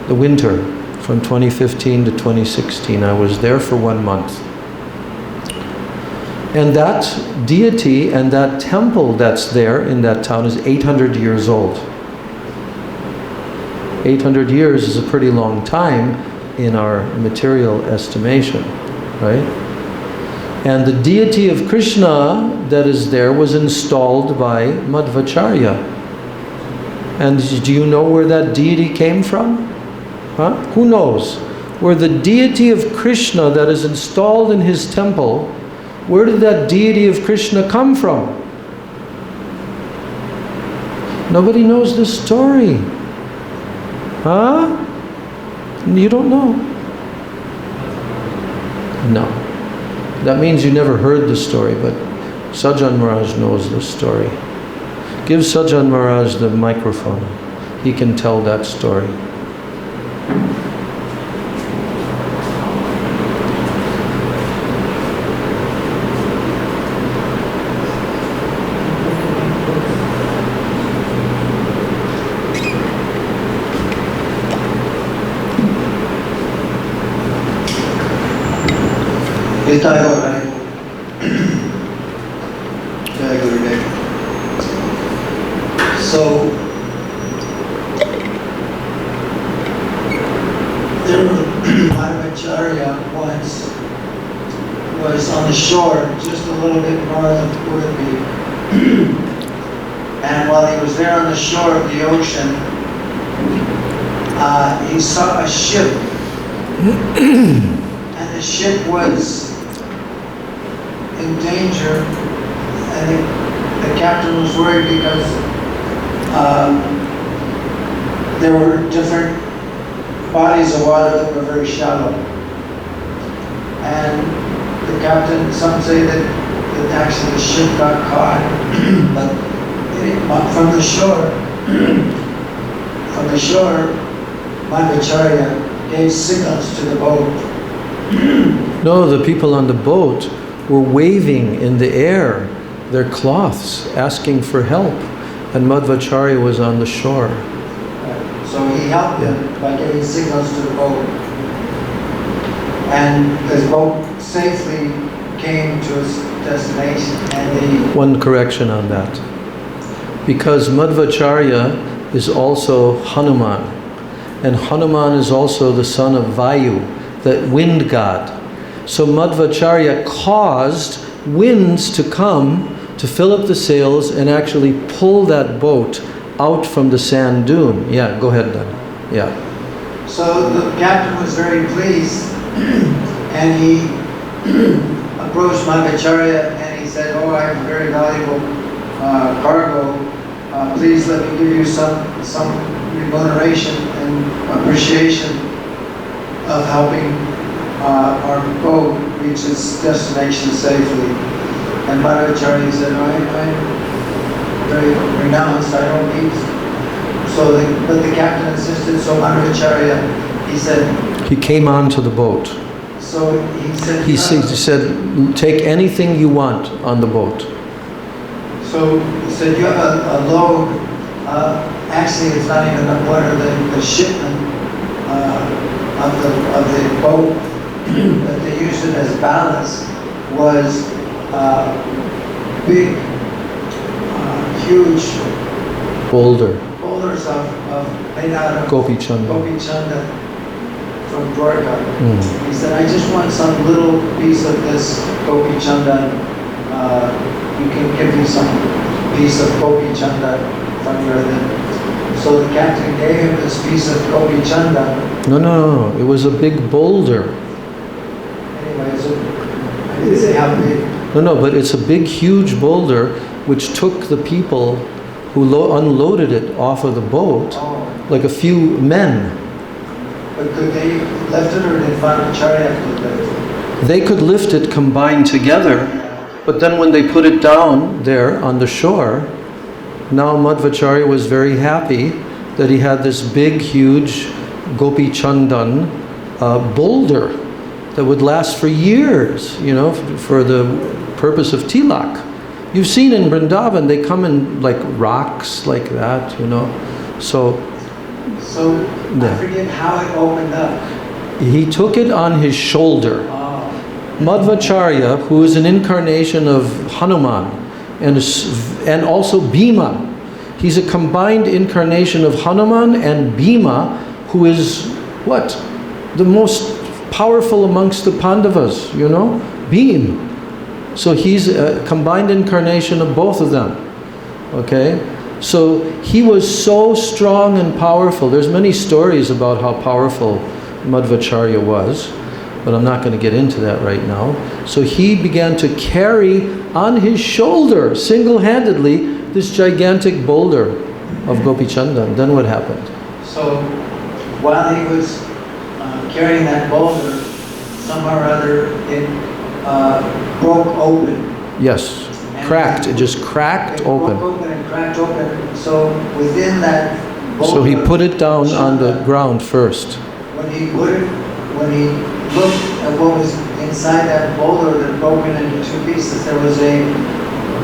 Speaker 1: the winter, from 2015 to 2016. I was there for 1 month. And that deity and that temple that's there in that town is 800 years old. 800 years is a pretty long time in our material estimation, right? And the deity of Krishna that is there was installed by Madhvacharya. And do you know where that deity came from? Huh? Who knows? Where the deity of Krishna that is installed in his temple, where did that deity of Krishna come from? Nobody knows this story. Huh? You don't know? No. That means you never heard the story, but Sajjan Maharaj knows the story. Give Sajjan Maharaj the microphone. He can tell that story.
Speaker 4: So, Madhvacharya once was on the shore just a little bit north of Udupi. And while he was there on the shore of the ocean, he saw a ship. And the ship was in danger. I think the captain was worried because there were different bodies of water that were very shallow. And the captain, some say that actually the ship got caught, but from the shore, Madhvacharya gave signals to the boat.
Speaker 1: No, the people on the boat were waving in the air their cloths, asking for help, and Madhvacharya was on the shore.
Speaker 4: So he helped them by giving signals to the boat. And the boat safely came to its destination. And
Speaker 1: one correction on that. Because Madhvacharya is also Hanuman. And Hanuman is also the son of Vayu, the wind god. So Madhvacharya caused winds to come to fill up the sails and actually pull that boat out from the sand dune. Yeah, go ahead then. Yeah.
Speaker 4: So the captain was very pleased, and he approached Madhvacharya and he said, "Oh, I have a very valuable cargo. Please let me give you some remuneration and appreciation of helping our boat reach its destination safely." And Madhvacharya said, "I'm very renounced, I don't need." But the captain insisted, so Madhvacharya, he said...
Speaker 1: He came onto the boat.
Speaker 4: So
Speaker 1: he said, "Take anything you want on the boat."
Speaker 4: So he said, "You have a load, actually it's not even a water, the shipment of the boat that they used it as ballast was big, huge
Speaker 1: boulders
Speaker 4: made out of
Speaker 1: Gopi Chanda
Speaker 4: from Dwarka." He said, "I just want some little piece of this Gopi Chanda. You can give me some piece of Gopi Chanda from your thing." So the captain gave him this piece of Gopi Chanda.
Speaker 1: No. It was a big boulder.
Speaker 4: Anyway, I didn't say how big.
Speaker 1: No, but it's a big, huge boulder which took the people who unloaded it off of the boat, like a few men.
Speaker 4: But could they lift it, or did Madhvacharya have to lift it?
Speaker 1: They could lift it combined together, but then when they put it down there on the shore, now Madhvacharya was very happy that he had this big, huge Gopi Chandan boulder that would last for years, for the purpose of tilak. You've seen in Vrindavan, they come in like rocks like that, So
Speaker 4: I forget how it opened up.
Speaker 1: He took it on his shoulder. Madhvacharya, who is an incarnation of Hanuman and also Bhima. He's a combined incarnation of Hanuman and Bhima, who is what? The most powerful amongst the Pandavas, Bhim. So he's a combined incarnation of both of them. Okay? So he was so strong and powerful. There's many stories about how powerful Madhvacharya was, but I'm not going to get into that right now. So he began to carry on his shoulder, single-handedly, this gigantic boulder of Gopi Chanda. Then what happened?
Speaker 4: So while he was carrying that boulder, somehow or other it broke open.
Speaker 1: Yes, cracked. It just cracked open.
Speaker 4: Broke open and cracked open. So within that boulder,
Speaker 1: so he put it down on the ground first.
Speaker 4: When he looked at what was inside that boulder that broken into two pieces, there was a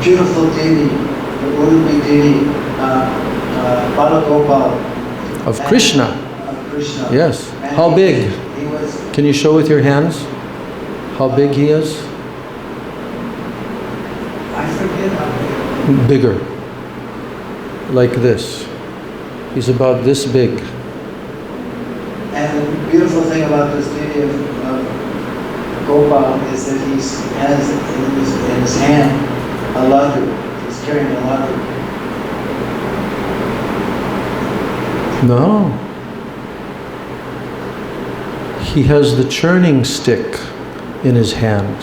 Speaker 4: beautiful deity, the Udupi deity, Balagopal.
Speaker 1: Of Krishna.
Speaker 4: Of Krishna.
Speaker 1: Yes.
Speaker 4: And
Speaker 1: How big?
Speaker 4: He was.
Speaker 1: Can you show with your hands how big he is?
Speaker 4: I forget how big.
Speaker 1: Bigger. Like this. He's about this big.
Speaker 4: And the beautiful thing about this deity of Gopal is that he has in his hand a laddu. He's carrying a laddu.
Speaker 1: No. He has the churning stick in his hand.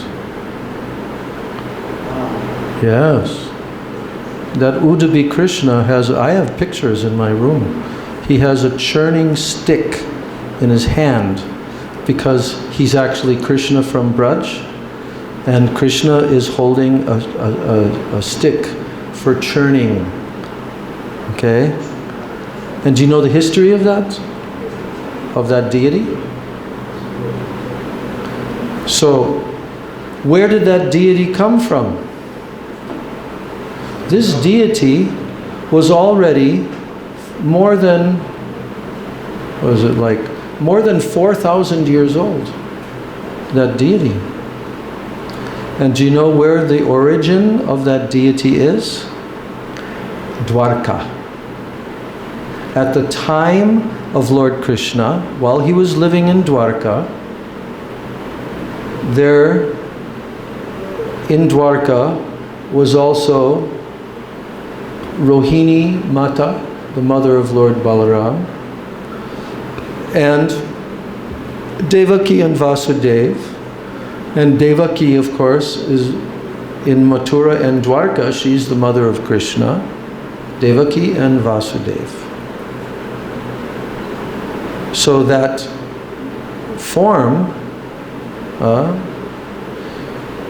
Speaker 1: Yes. That Udupi Krishna I have pictures in my room. He has a churning stick his hand, because he's actually Krishna from Braj, and Krishna is holding a stick for churning. Okay? And do you know the history of that? Of that deity? So, where did that deity come from? This deity was already more than, what was it like, more than 4,000 years old. That deity. And do you know where the origin of that deity is? Dwarka. At the time of Lord Krishna, while he was living in Dwarka, there in Dwarka was also Rohini Mata, the mother of Lord Balaram, and Devaki and Vasudev. And Devaki, of course, is in Mathura and Dwarka. She's the mother of Krishna. Devaki and Vasudev. So that form,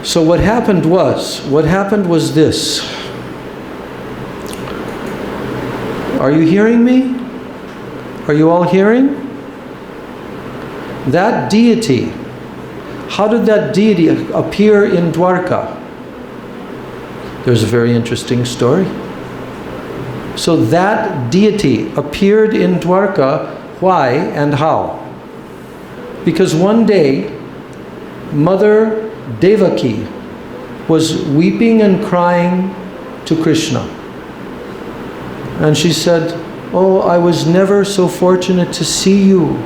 Speaker 1: so what happened was this. Are you hearing me? Are you all hearing? That deity, how did that deity appear in Dwarka? There's a very interesting story. So that deity appeared in Dwarka. Why and how? Because one day, Mother Devaki was weeping and crying to Krishna. And she said, "Oh, I was never so fortunate to see you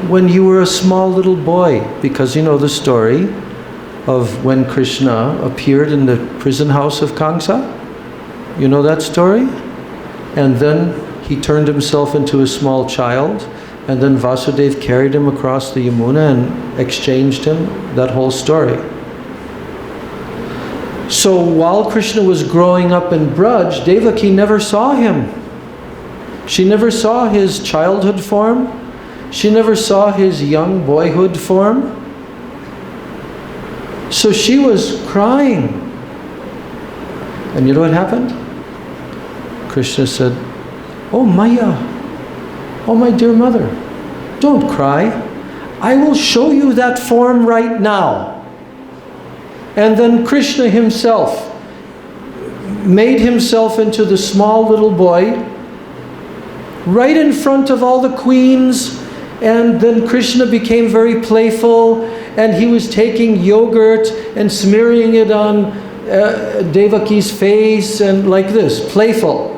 Speaker 1: when you were a small little boy." Because you know the story of when Krishna appeared in the prison house of Kamsa? You know that story? And then he turned himself into a small child, and then Vasudev carried him across the Yamuna and exchanged him. That whole story. So while Krishna was growing up in Braj, Devaki never saw him. She never saw his childhood form. She never saw his young boyhood form. So she was crying. And you know what happened? Krishna said, "Oh Maya, oh my dear mother, don't cry. I will show you that form right now." And then Krishna himself made himself into the small little boy right in front of all the queens. And then Krishna became very playful, and he was taking yogurt and smearing it on Devaki's face, and like this, playful.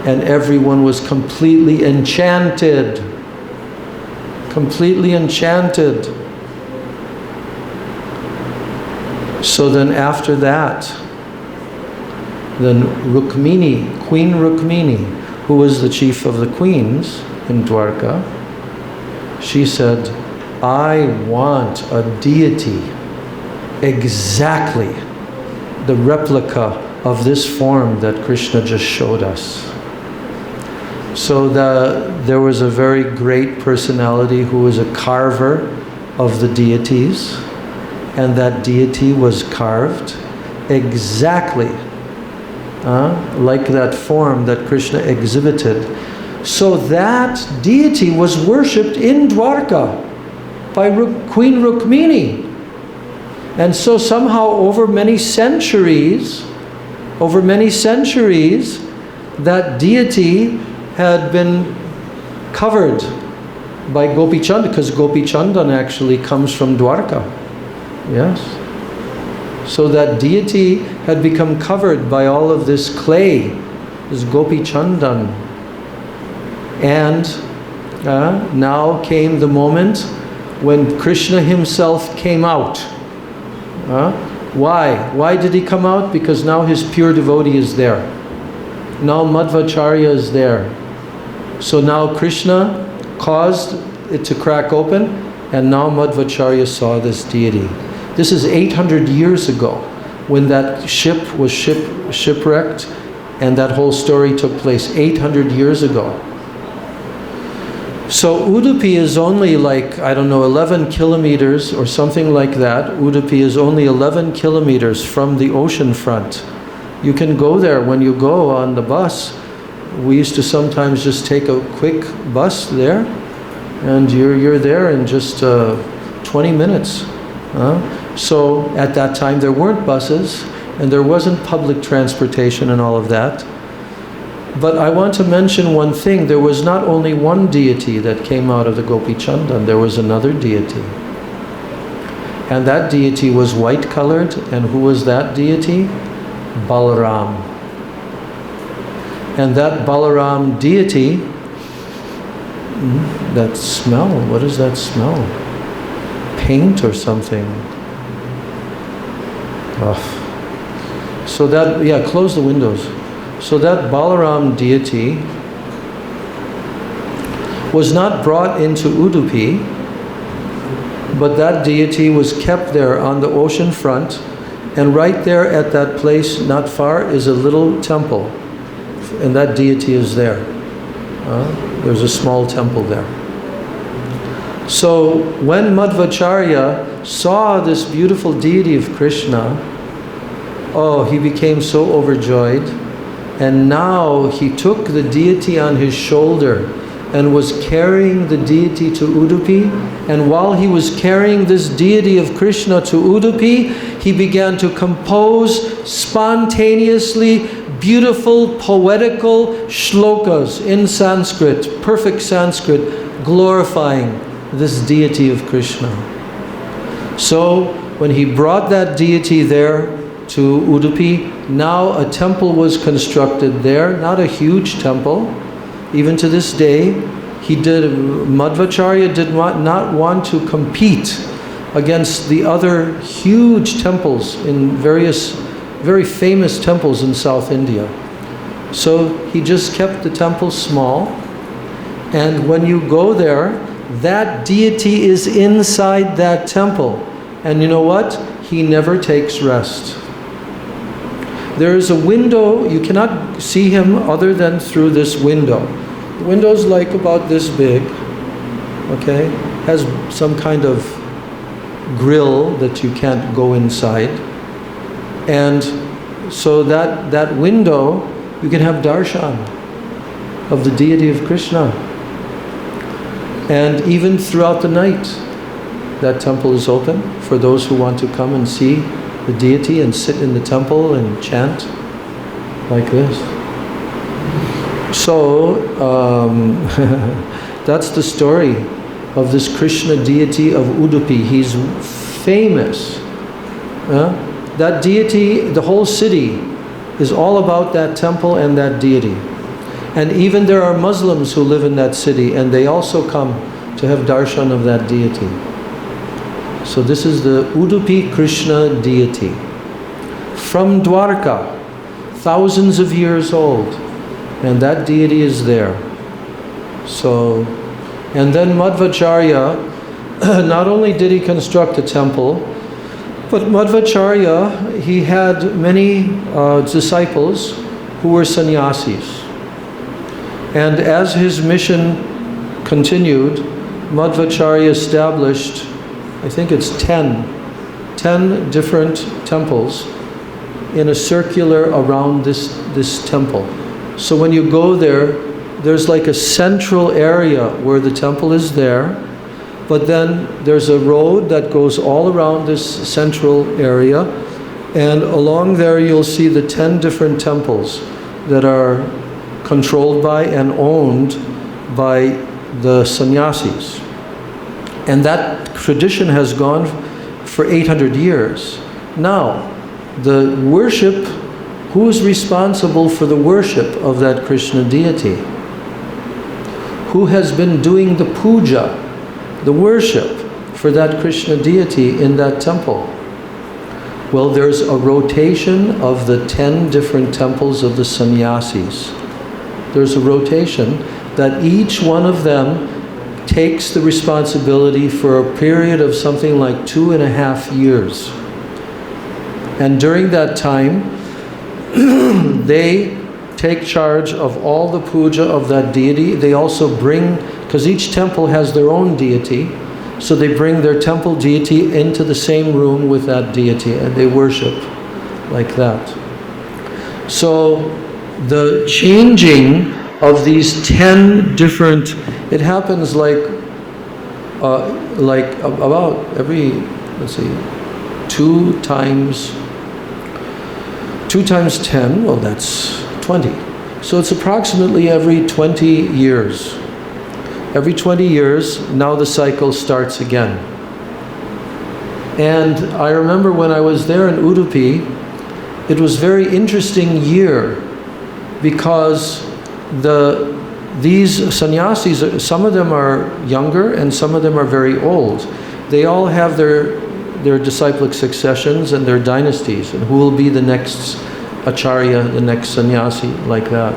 Speaker 1: And everyone was completely enchanted. Completely enchanted. So then after that, then Rukmini, Queen Rukmini, who was the chief of the queens in Dwarka, she said, "I want a deity exactly the replica of this form that Krishna just showed us." So there was a very great personality who was a carver of the deities, and that deity was carved exactly like that form that Krishna exhibited. So that deity was worshipped in Dwarka by Queen Rukmini. And so somehow over many centuries, that deity had been covered by Gopi Chanda, because Gopi Chandan actually comes from Dwarka. Yes. So that deity had become covered by all of this clay, this Gopi Chandan. And now came the moment when Krishna himself came out. Why? Why did he come out? Because now his pure devotee is there. Now Madhvacharya is there. So now Krishna caused it to crack open, and now Madhvacharya saw this deity. This is 800 years ago when that ship was shipwrecked, and that whole story took place 800 years ago. So Udupi is only like, I don't know, 11 kilometers or something like that. Udupi is only 11 kilometers from the ocean front. You can go there when you go on the bus. We used to sometimes just take a quick bus there, and you're there in just 20 minutes. So at that time there weren't buses, and there wasn't public transportation and all of that. But I want to mention one thing. There was not only one deity that came out of the Gopi Chandan, there was another deity. And that deity was white colored, and who was that deity? Balaram. And that Balaram deity, that smell, what is that smell? Paint or something. So that, yeah, close the windows. So that Balaram deity was not brought into Udupi, but that deity was kept there on the ocean front, and right there at that place, not far, is a little temple, and that deity is there. There's a small temple there. So when Madhvacharya saw this beautiful deity of Krishna, oh, he became so overjoyed. And now he took the deity on his shoulder and was carrying the deity to Udupi. And while he was carrying this deity of Krishna to Udupi, he began to compose spontaneously beautiful poetical shlokas in Sanskrit, perfect Sanskrit, glorifying this deity of Krishna. So when he brought that deity there to Udupi, now a temple was constructed there, not a huge temple. Even to this day, Madhvacharya did not want to compete against the other huge temples in various very famous temples in South India. So he just kept the temple small, and when you go there, that deity is inside that temple. And you know what? He never takes rest. There is a window, you cannot see him other than through this window. The window's like about this big, okay? Has some kind of grill that you can't go inside. And so that window, you can have darshan of the deity of Krishna. And even throughout the night, that temple is open for those who want to come and see the deity and sit in the temple and chant like this. So that's the story of this Krishna deity of Udupi. He's famous. That deity, the whole city is all about that temple and that deity. And even there are Muslims who live in that city, and they also come to have darshan of that deity. So this is the Udupi Krishna deity. From Dwarka, thousands of years old. And that deity is there. So, and then Madhvacharya, not only did he construct a temple, but Madhvacharya, he had many disciples who were sannyasis. And as his mission continued, Madhvacharya established, I think it's 10 different temples in a circular around this temple. So when you go there, there's like a central area where the temple is there, but then there's a road that goes all around this central area, and along there you'll see the 10 different temples that are controlled by and owned by the sannyasis. And that tradition has gone for 800 years. Now, the worship, who is responsible for the worship of that Krishna deity? Who has been doing the puja, the worship for that Krishna deity in that temple? Well, there's a rotation of the 10 different temples of the sannyasis. There's a rotation that each one of them takes the responsibility for a period of something like 2.5 years. And during that time, they take charge of all the puja of that deity. They also bring because each temple has their own deity. So they bring their temple deity into the same room with that deity and they worship like that. So the changing of these 10 different, it happens like about every, let's see, 2 times 10, well that's 20. So it's approximately every 20 years. Every 20 years, now the cycle starts again. And I remember when I was there in Udupi, it was a very interesting year because these sannyasis, some of them are younger and some of them are very old. They all have their disciplic successions and their dynasties, and who will be the next acharya, the next sannyasi, like that.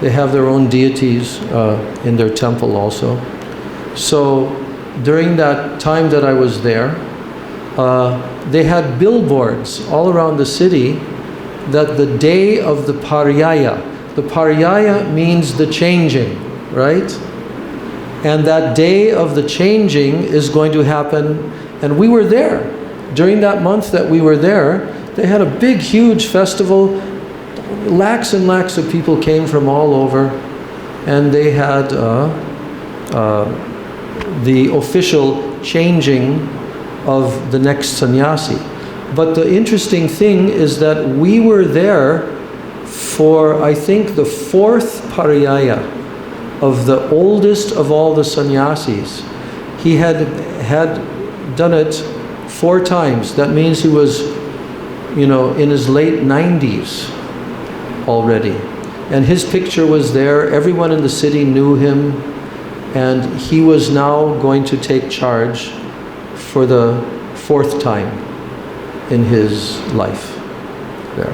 Speaker 1: They have their own deities in their temple also. So during that time that I was there, they had billboards all around the city that the day of the pariyaya means the changing, right? And that day of the changing is going to happen, and we were there. During that month that we were there, they had a big, huge festival. Lakhs and lakhs of people came from all over, and they had the official changing of the next sannyasi. But the interesting thing is that we were there for, I think, the 4th pariyaya of the oldest of all the sannyasis. He had done it 4 times. That means he was, in his late 90s. Already. And his picture was there. Everyone in the city knew him, and he was now going to take charge for the 4th time in his life there.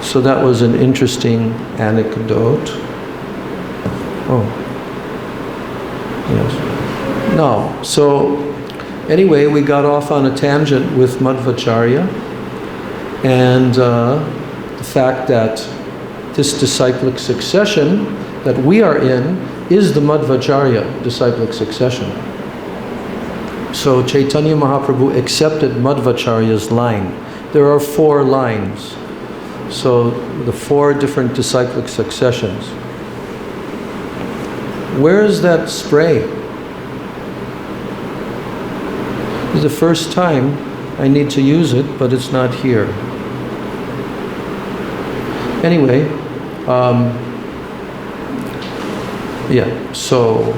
Speaker 1: So that was an interesting anecdote. Oh. Yes. No. So anyway, we got off on a tangent with Madhvacharya, and the fact that this disciplic succession that we are in is the Madhvacharya disciplic succession. So Chaitanya Mahaprabhu accepted Madhvacharya's line. There are 4 lines. So the 4 different disciplic successions. Where is that spray? This is the first time I need to use it, but it's not here. Anyway, so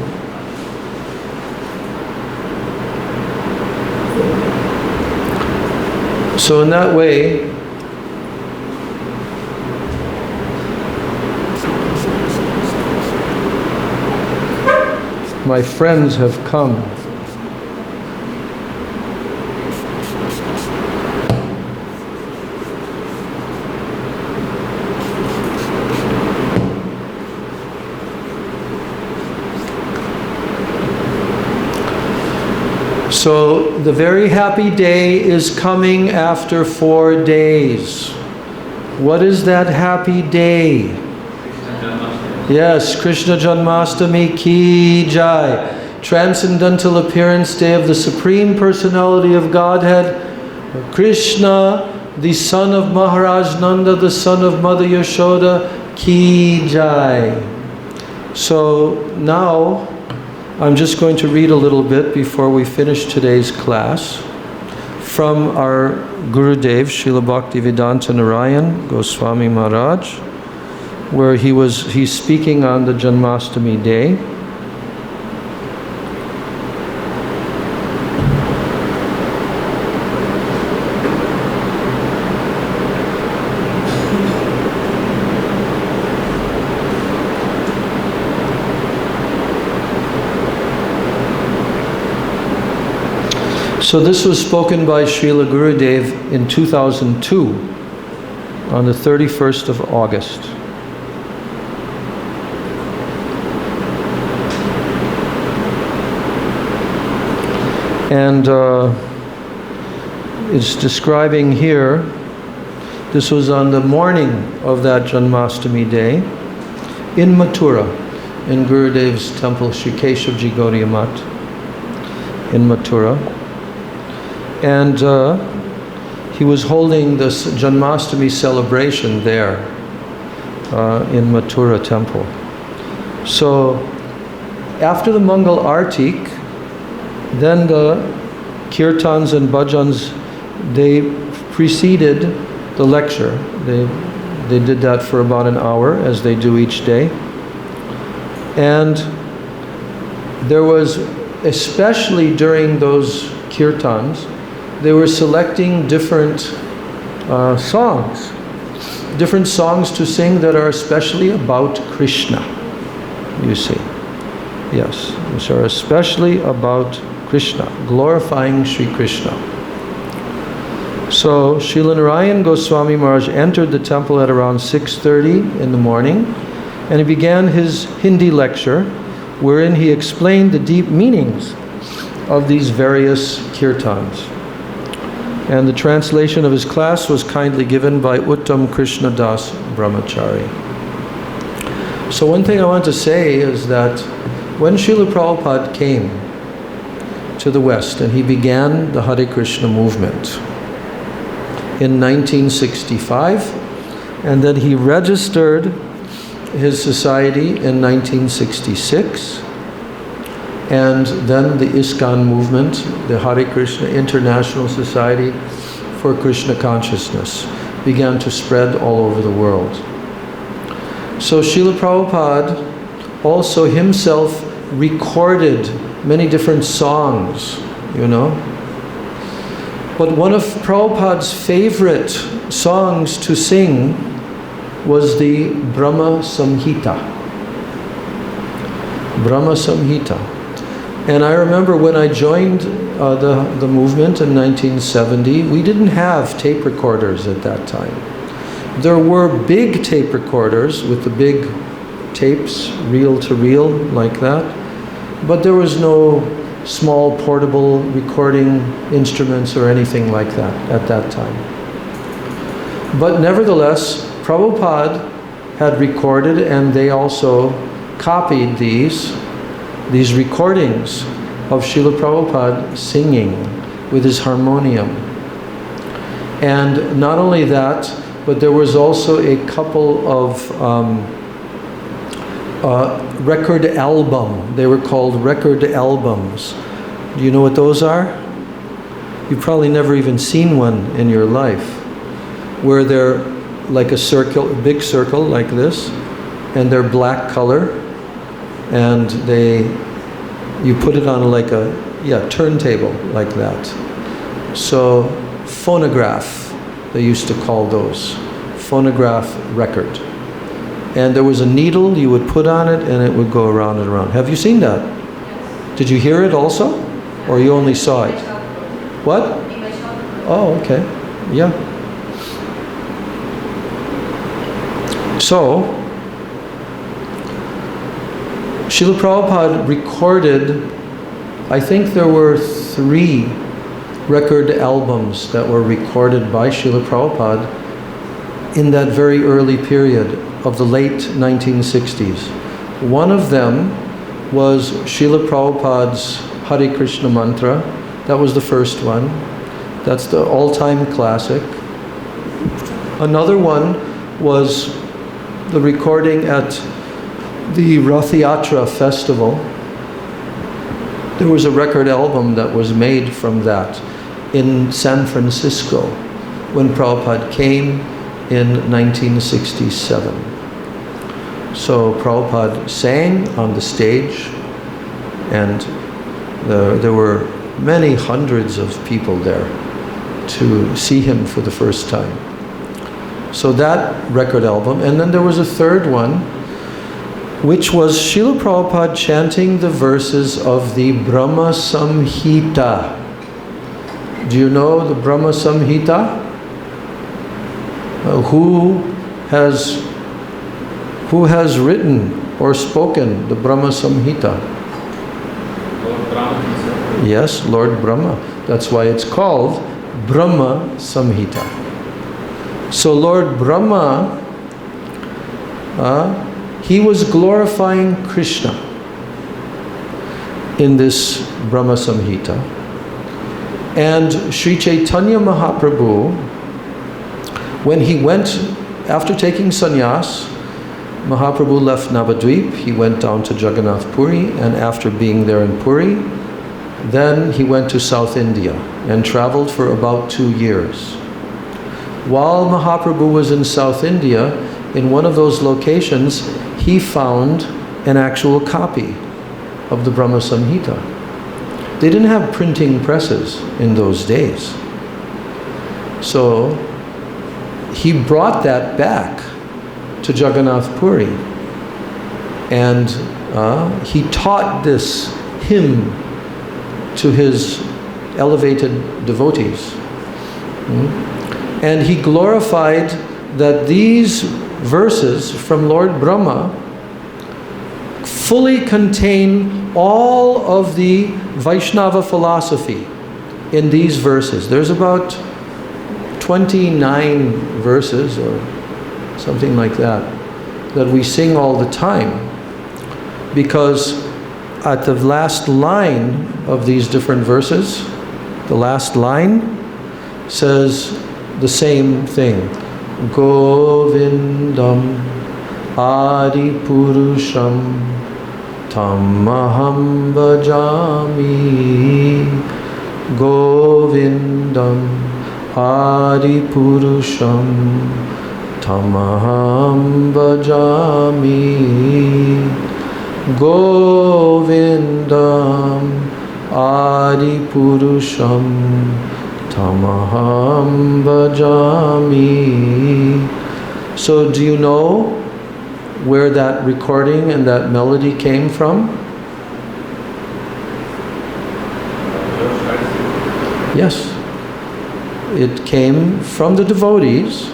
Speaker 1: in that way, my friends have come. So the very happy day is coming after 4 days. What is that happy day? Yes, Krishna Janmastami ki jai. Transcendental appearance day of the Supreme Personality of Godhead, Krishna, the son of Maharaj Nanda, the son of Mother Yashoda, ki jai. So now, I'm just going to read a little bit before we finish today's class from our Gurudev, Srila Bhaktivedanta Narayan Goswami Maharaj, where he's speaking on the Janmastami day. So this was spoken by Srila Gurudev in 2002, on the 31st of August. And it's describing here, this was on the morning of that Janmastami day in Mathura. in Gurudev's temple, Shri Keshavji Gaudiya Math in Mathura. And he was holding this Janmastami celebration there in Mathura temple. So after the Mangal Artik, then the kirtans and bhajans, they preceded the lecture. They did that for about an hour, as they do each day. And there was, especially during those kirtans, they were selecting different songs to sing that are especially about Krishna, you see. Yes, which are especially about Krishna, glorifying Sri Krishna. So Srila Narayan Goswami Maharaj entered the temple at around 6:30 in the morning, and he began his Hindi lecture, wherein he explained the deep meanings of these various kirtans. And the translation of his class was kindly given by Uttam Krishna Das Brahmachari. So one thing I want to say is that when Srila Prabhupada came to the West and he began the Hare Krishna movement in 1965, and then he registered his society in 1966, and then the ISKCON movement, the Hare Krishna International Society for Krishna Consciousness, began to spread all over the world. So Srila Prabhupada also himself recorded many different songs, you know. But one of Prabhupada's favorite songs to sing was the Brahma Samhita. Brahma Samhita. And I remember when I joined the movement in 1970, we didn't have tape recorders at that time. There were big tape recorders with the big tapes, reel to reel, like that. But there was no small portable recording instruments or anything like that at that time. But nevertheless, Prabhupada had recorded, and they also copied these recordings of Srila Prabhupada singing with his harmonium. And not only that, but there was also a couple of record album. They were called record albums. Do you know what those are? You've probably never even seen one in your life, where they're like a circle, a big circle like this, and they're black color, and you put it on like a turntable like that. So phonograph, they used to call those, phonograph record. And there was a needle you would put on it, and it would go around and around. Have you seen that? Did you hear it also? Or you only saw it? What? Oh, okay. Yeah. So, Srila Prabhupada recorded, I think there were 3 record albums that were recorded by Srila Prabhupada in that very early period of the late 1960s. One of them was Srila Prabhupada's Hare Krishna mantra. That was the first one. That's the all-time classic. Another one was the recording at the Rath Yatra festival. There was a record album that was made from that in San Francisco when Prabhupada came in 1967. So Prabhupada sang on the stage, and there were many hundreds of people there to see him for the first time. So that record album. And then there was a third one, which was Srila Prabhupada chanting the verses of the Brahma Samhita. Do you know the Brahma Samhita? Who has written or spoken the Brahma Samhita?
Speaker 2: Lord Brahma.
Speaker 1: Yes, Lord Brahma. That's why it's called Brahma Samhita. So Lord Brahma he was glorifying Krishna in this Brahma Samhita. And Sri Chaitanya Mahaprabhu, when he went, after taking sannyas, Mahaprabhu left Navadvip, he went down to Jagannath Puri, and after being there in Puri, then he went to South India and traveled for about 2 years. While Mahaprabhu was in South India, in one of those locations, he found an actual copy of the Brahma Samhita. They didn't have printing presses in those days. So he brought that back to Jagannath Puri, and he taught this hymn to his elevated devotees. And he glorified that these verses from Lord Brahma fully contain all of the Vaishnava philosophy in these verses. There's about 29 verses or something like that we sing all the time, because at the last line of these different verses, the last line says the same thing. Govindam Adi Purusham Tamaham Bhajami. Govindam Adi Purusham Tamaham Bhajami. Govindam Adi Purusham Tamaham Bhajami. So do you know where that recording and that melody came from? Yes. It came from the devotees,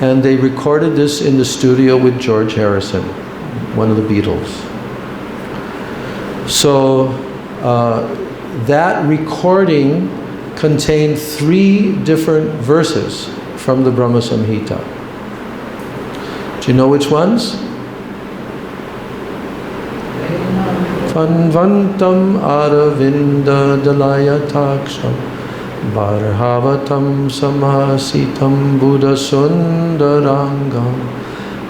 Speaker 1: and they recorded this in the studio with George Harrison, one of the Beatles. So that recording contained 3 different verses from the Brahma Samhita. Do you know which ones? Vanvantam Aravinda Dalayataksham Bharhavatam Samasitam Buddha Sundarangam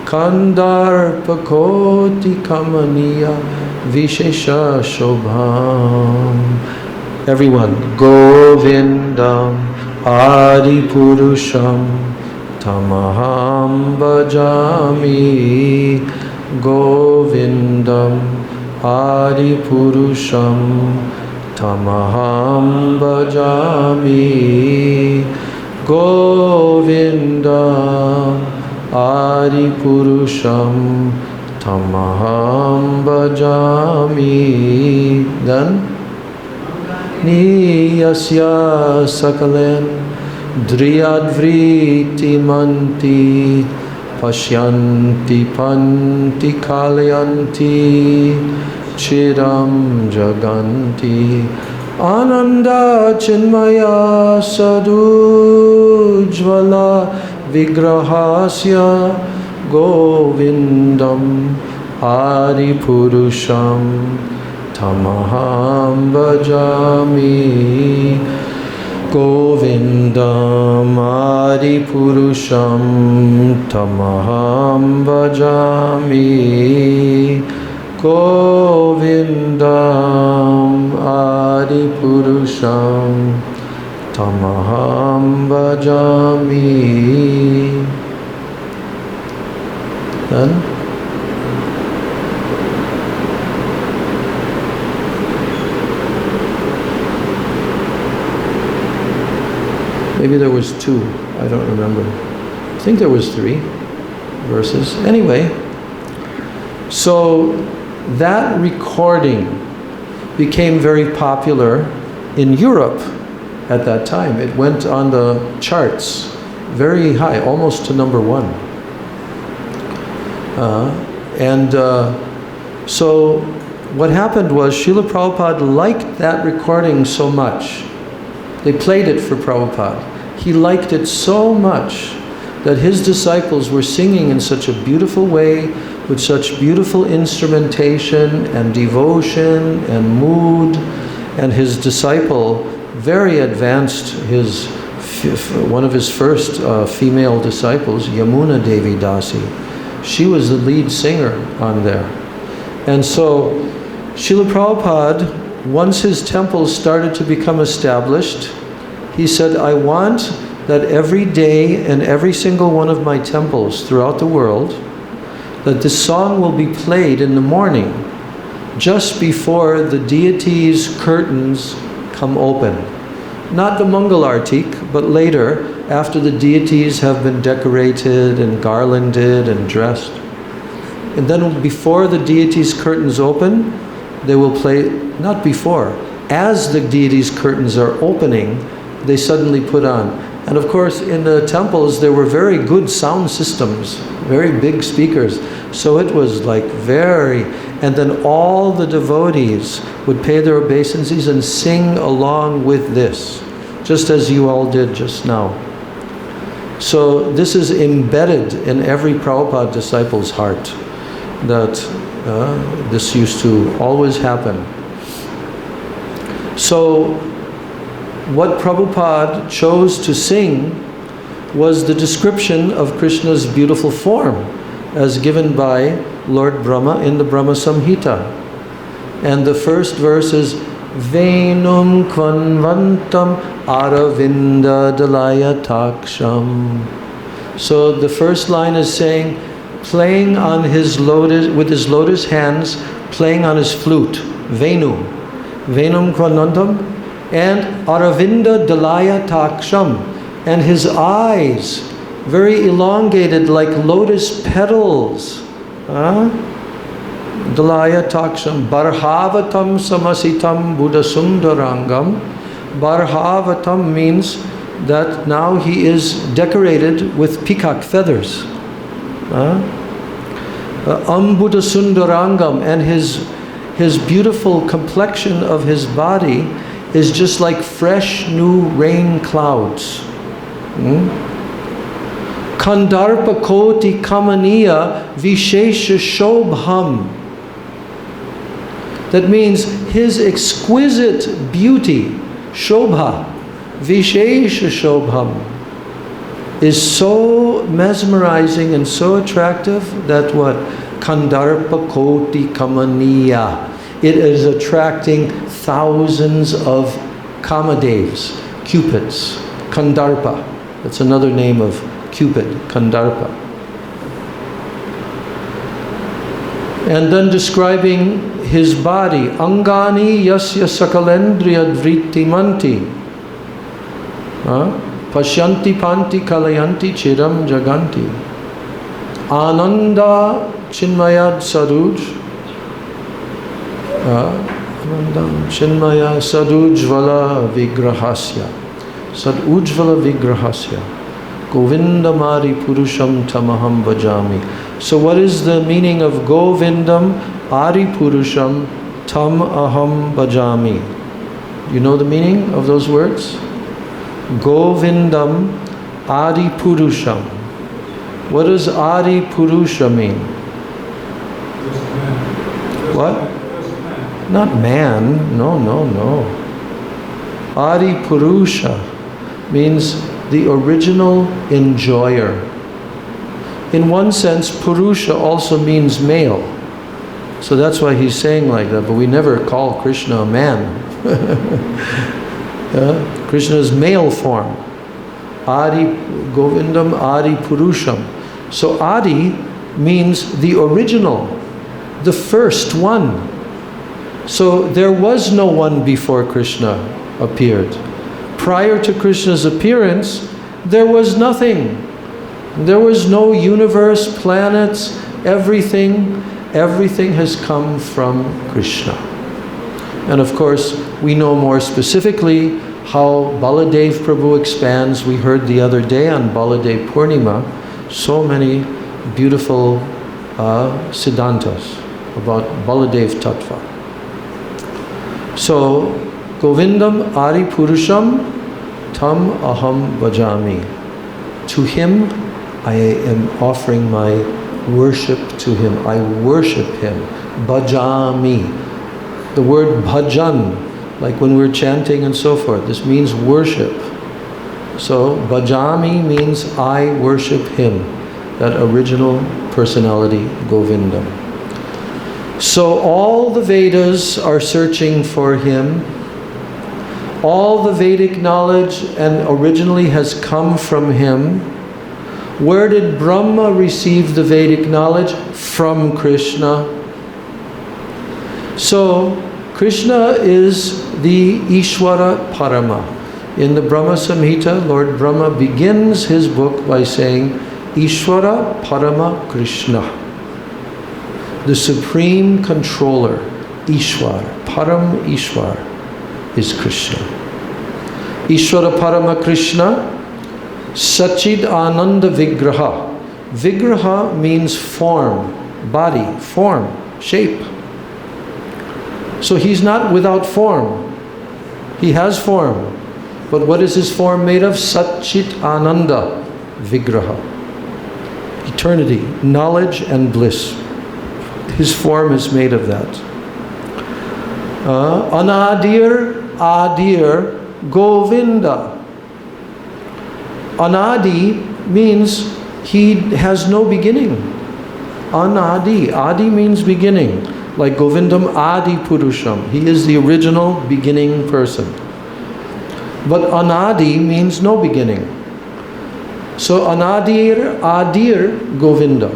Speaker 1: Kandarpakoti Kamaniya Vishesha Shobham. Everyone, Govindam Adi Purusham Tamaham Bhajami. Govindam Adi Purusham Tamaham Bhajami. Govindam Adi Purusham Tamaham Bhajami. Then Niyasya Sakalen Driyadvriti Manti Pashyanti Panti Kalyanti Chiram Jaganti Ananda Chinmaya Sadujvala Vigrahasya Govindam Adi Purusham Tamaham Bhajami. Govindam Adi Purusham Tamaham Bhajami. Govindam Adi Purusham Tamaham Bhajami. Then maybe there was 2, I don't remember. I think there was 3 verses. Anyway, so that recording became very popular in Europe at that time. It went on the charts very high, almost to number 1. So what happened was Srila Prabhupada liked that recording so much. They played it for Prabhupada. He liked it so much that his disciples were singing in such a beautiful way with such beautiful instrumentation and devotion and mood, and his disciple, very advanced, one of his first female disciples, Yamuna Devi Dasi. She was the lead singer on there. And so Srila Prabhupada, once his temples started to become established, he said, I want that every day in every single one of my temples throughout the world, that this song will be played in the morning, just before the deity's curtains come open. Not the Mangal Artik, but later, after the deities have been decorated and garlanded and dressed. And then before the deity's curtains open, they will play, not before, as the deity's curtains are opening, they suddenly put on. And of course, in the temples, there were very good sound systems, very big speakers. So it was like and then all the devotees would pay their obeisances and sing along with this, just as you all did just now. So this is embedded in every Prabhupada disciple's heart, that this used to always happen. So what Prabhupada chose to sing was the description of Krishna's beautiful form, as given by Lord Brahma in the Brahma Samhita. And the first verse is Venum Kvanvantam Aravinda Dalaya Taksham. So the first line is saying, playing on his lotus, with his lotus hands, playing on his flute, Venu, Venum Kvanvantam, and Aravinda Dalaya Taksham, and his eyes, very elongated like lotus petals. Dalaya Taksham, Barhavatam Samasitam Buddha Sundarangam. Barhavatam means that now he is decorated with peacock feathers. Buddha Sundarangam, and his beautiful complexion of his body is just like fresh new rain clouds. Kandarpa Koti Kamaniya Vishesha Shobham. That means his exquisite beauty, Shobha, Vishesha Shobham, is so mesmerizing and so attractive that what? Kandarpa Koti Kamaniya. It is attracting thousands of Kamadevs, Cupids, Kandarpa. That's another name of Cupid, Kandarpa. And then describing his body, Angani Yasya Sakalendriya Vritti Pashyanti Panti Kalayanti Chiram Jaganti Ananda Chinmaya Saruj Chinmaya Sadujvala Vigrahasya Sadujvala Vigrahasya Govindamari Purusham Tamaham Bhajami. So what is the meaning of Govindam Ari Purusham Tam Aham Bhajami? You know the meaning of those words? Govindam Adi Purusham. What does Adi Purusha mean? What? Not man. No. Adi Purusha means the original enjoyer. In one sense, Purusha also means male. So that's why he's saying like that, but we never call Krishna a man. Krishna's male form. Adi, Govindam Adi Purusham. So Adi means the original, the first one. So there was no one before Krishna appeared. Prior to Krishna's appearance, there was nothing. There was no universe, planets, everything. Everything has come from Krishna. And of course, we know more specifically how Baladev Prabhu expands. We heard the other day on Baladev Purnima so many beautiful siddhantas about Baladev Tattva. So, Govindam Ari Purusham Tam Aham Bhajami. To him I am offering my worship to him. I worship him. Bhajami. The word bhajan, like when we're chanting and so forth, this means worship. So bhajami means I worship him, that original personality, Govinda. So all the Vedas are searching for him. All the Vedic knowledge and originally has come from him. Where did Brahma receive the Vedic knowledge? From Krishna. So Krishna is the Ishvara Parama. In the Brahma Samhita, Lord Brahma begins his book by saying, Ishvara Parama Krishna. The supreme controller, Ishwar, Param Ishwar, is Krishna. Ishvara Parama Krishna, Sachid Ananda Vigraha. Vigraha means form, body, form, shape. So he's not without form. He has form. But what is his form made of? Satchit Ananda Vigraha. Eternity, knowledge and bliss. His form is made of that. Anadir Adir Govinda. Anadi means he has no beginning. Anadi. Adi means beginning. Like Govindam Adi Purusham. He is the original beginning person. But Anadi means no beginning. So Anadir Adir Govinda.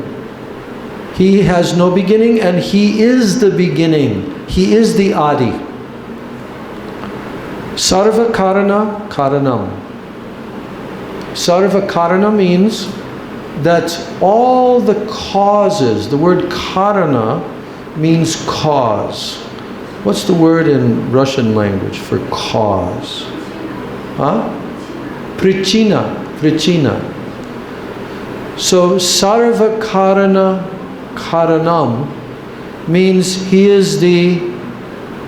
Speaker 1: He has no beginning and he is the beginning. He is the Adi. Sarva Karana Karanam. Sarva Karana means that all the causes, the word Karana means cause. What's the word in Russian language for cause? Huh? Prichina. Prichina. So Sarva Karana Karanam means he is the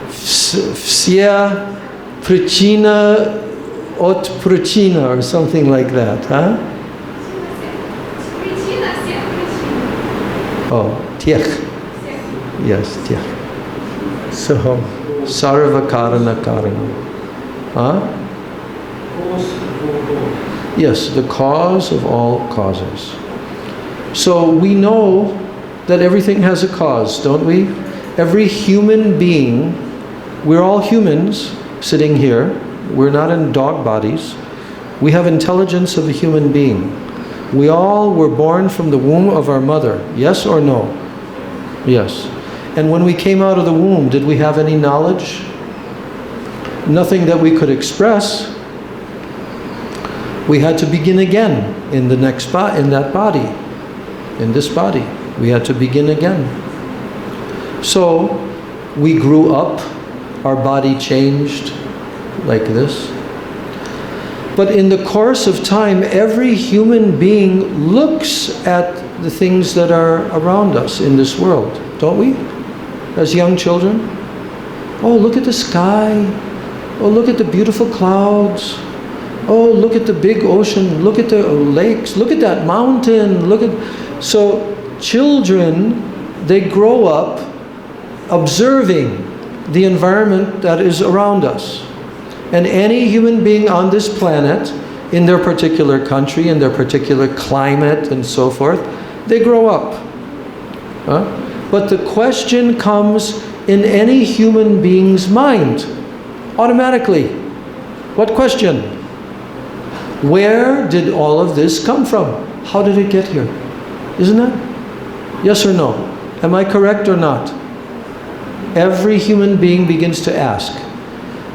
Speaker 1: Vsya Prichina Ot Prichina or something like that. Huh? Oh, Tiech. Yes, Tiech. So Sarva Karana Karanam. Huh? Yes, the cause of all causes. So we know that everything has a cause, don't we? Every human being, we're all humans sitting here. We're not in dog bodies. We have intelligence of a human being. We all were born from the womb of our mother. Yes or no? Yes. And when we came out of the womb, did we have any knowledge? Nothing that we could express. We had to begin again in the next in that body, in this body. We had to begin again. So we grew up, our body changed like this. But in the course of time, every human being looks at the things that are around us in this world, don't we? As young children. Oh, look at the sky. Oh, look at the beautiful clouds. Oh, look at the big ocean. Look at the lakes. Look at that mountain. Look at... So children, they grow up observing the environment that is around us. And any human being on this planet, in their particular country, in their particular climate and so forth, they grow up. Huh? But the question comes in any human being's mind, automatically. What question? Where did all of this come from? How did it get here? Isn't it? Yes or no? Am I correct or not? Every human being begins to ask.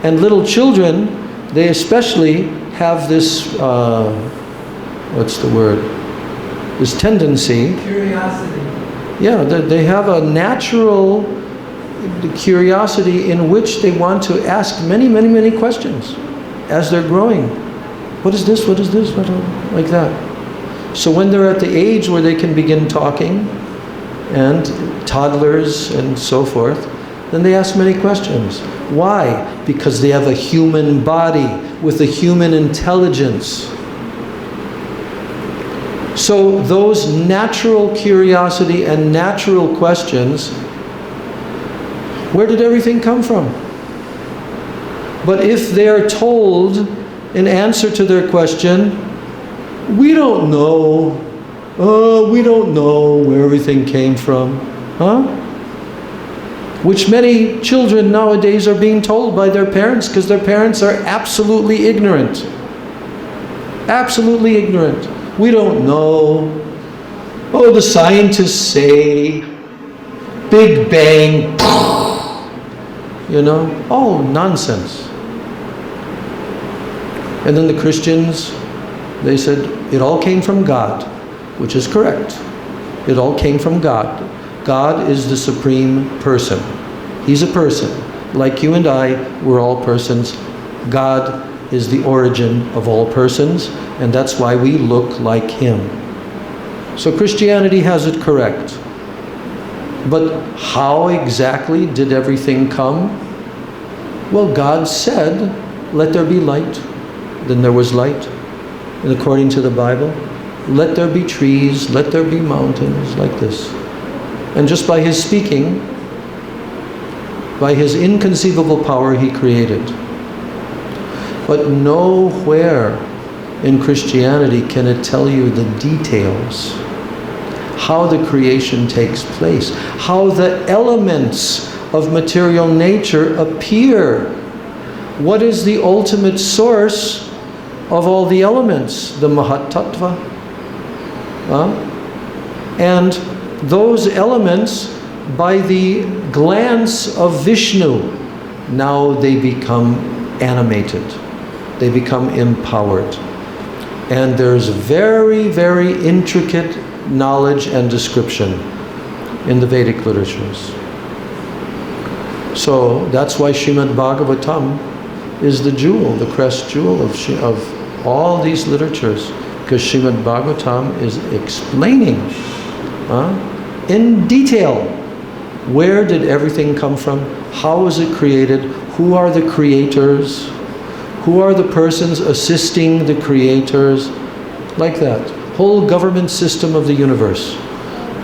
Speaker 1: And little children, they especially have this, what's the word? This tendency.
Speaker 4: Curiosity.
Speaker 1: Yeah, they have a natural curiosity in which they want to ask many, many, many questions as they're growing. What is this? What is this? What, like that. So when they're at the age where they can begin talking, and toddlers and so forth, then they ask many questions. Why? Because they have a human body with a human intelligence. So those natural curiosity and natural questions, where did everything come from? But if they're told in answer to their question, we don't know, we don't know where everything came from, which many children nowadays are being told by their parents because their parents are absolutely ignorant. Absolutely ignorant. We don't know. Oh, the scientists say, Big Bang, you know, oh, nonsense. And then the Christians, they said, it all came from God, which is correct. It all came from God. God is the supreme person. He's a person. Like you and I, we're all persons. God is the origin of all persons, and that's why we look like Him. So Christianity has it correct. But how exactly did everything come? Well, God said, let there be light. Then there was light. And according to the Bible, let there be trees, let there be mountains, like this. And just by His speaking, by His inconceivable power, He created. But nowhere in Christianity can it tell you the details, how the creation takes place, how the elements of material nature appear. What is the ultimate source of all the elements? The Mahat Tattva. And those elements, by the glance of Vishnu, now they become animated. They become empowered. And there's very, very intricate knowledge and description in the Vedic literatures. So that's why Srimad Bhagavatam is the jewel, the crest jewel of all these literatures, because Srimad Bhagavatam is explaining in detail where did everything come from, how was it created, who are the creators, who are the persons assisting the creators, like that. Whole government system of the universe.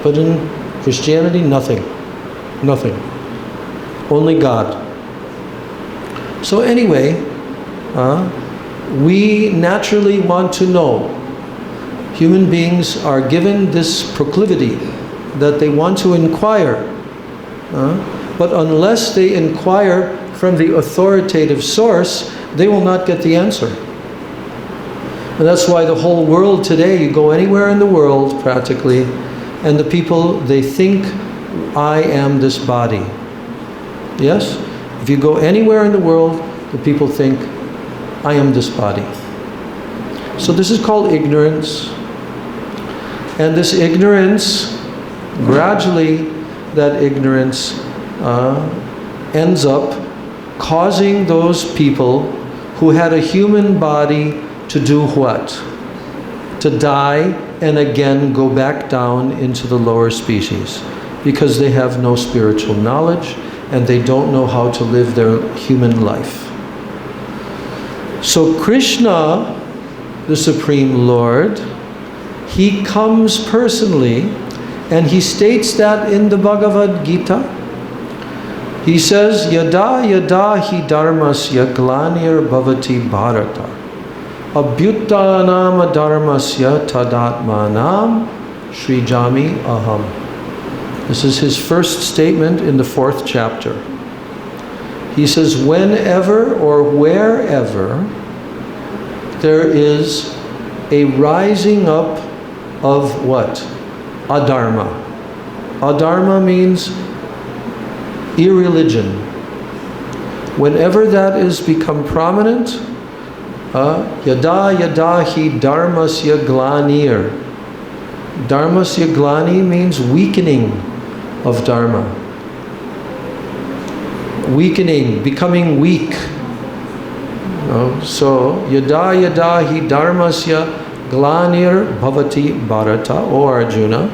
Speaker 1: But in Christianity, nothing. Nothing. Only God. So anyway, we naturally want to know. Human beings are given this proclivity that they want to inquire. But unless they inquire from the authoritative source, they will not get the answer. And that's why the whole world today, you go anywhere in the world practically, and the people, they think, I am this body. Yes? If you go anywhere in the world, the people think, I am this body. So this is called ignorance. And this ignorance, gradually, that ignorance ends up causing those people who had a human body to do what? To die and again go back down into the lower species, because they have no spiritual knowledge and they don't know how to live their human life. So Krishna, the Supreme Lord, He comes personally, and He states that in the Bhagavad Gita. He says, Yada yada hi dharmasya glanir bhavati bharata abhyuttanam dharmasya tadatmanam srijami aham. This is His first statement in the 4th chapter. He says, whenever or wherever there is a rising up of what? Adharma. Adharma means irreligion. Whenever that is become prominent, yada yada hi dharmasya glanir. Dharmasya glani means weakening of dharma. Weakening, becoming weak. So yada yada hi dharmasya glanir bhavati bharata, O Arjuna,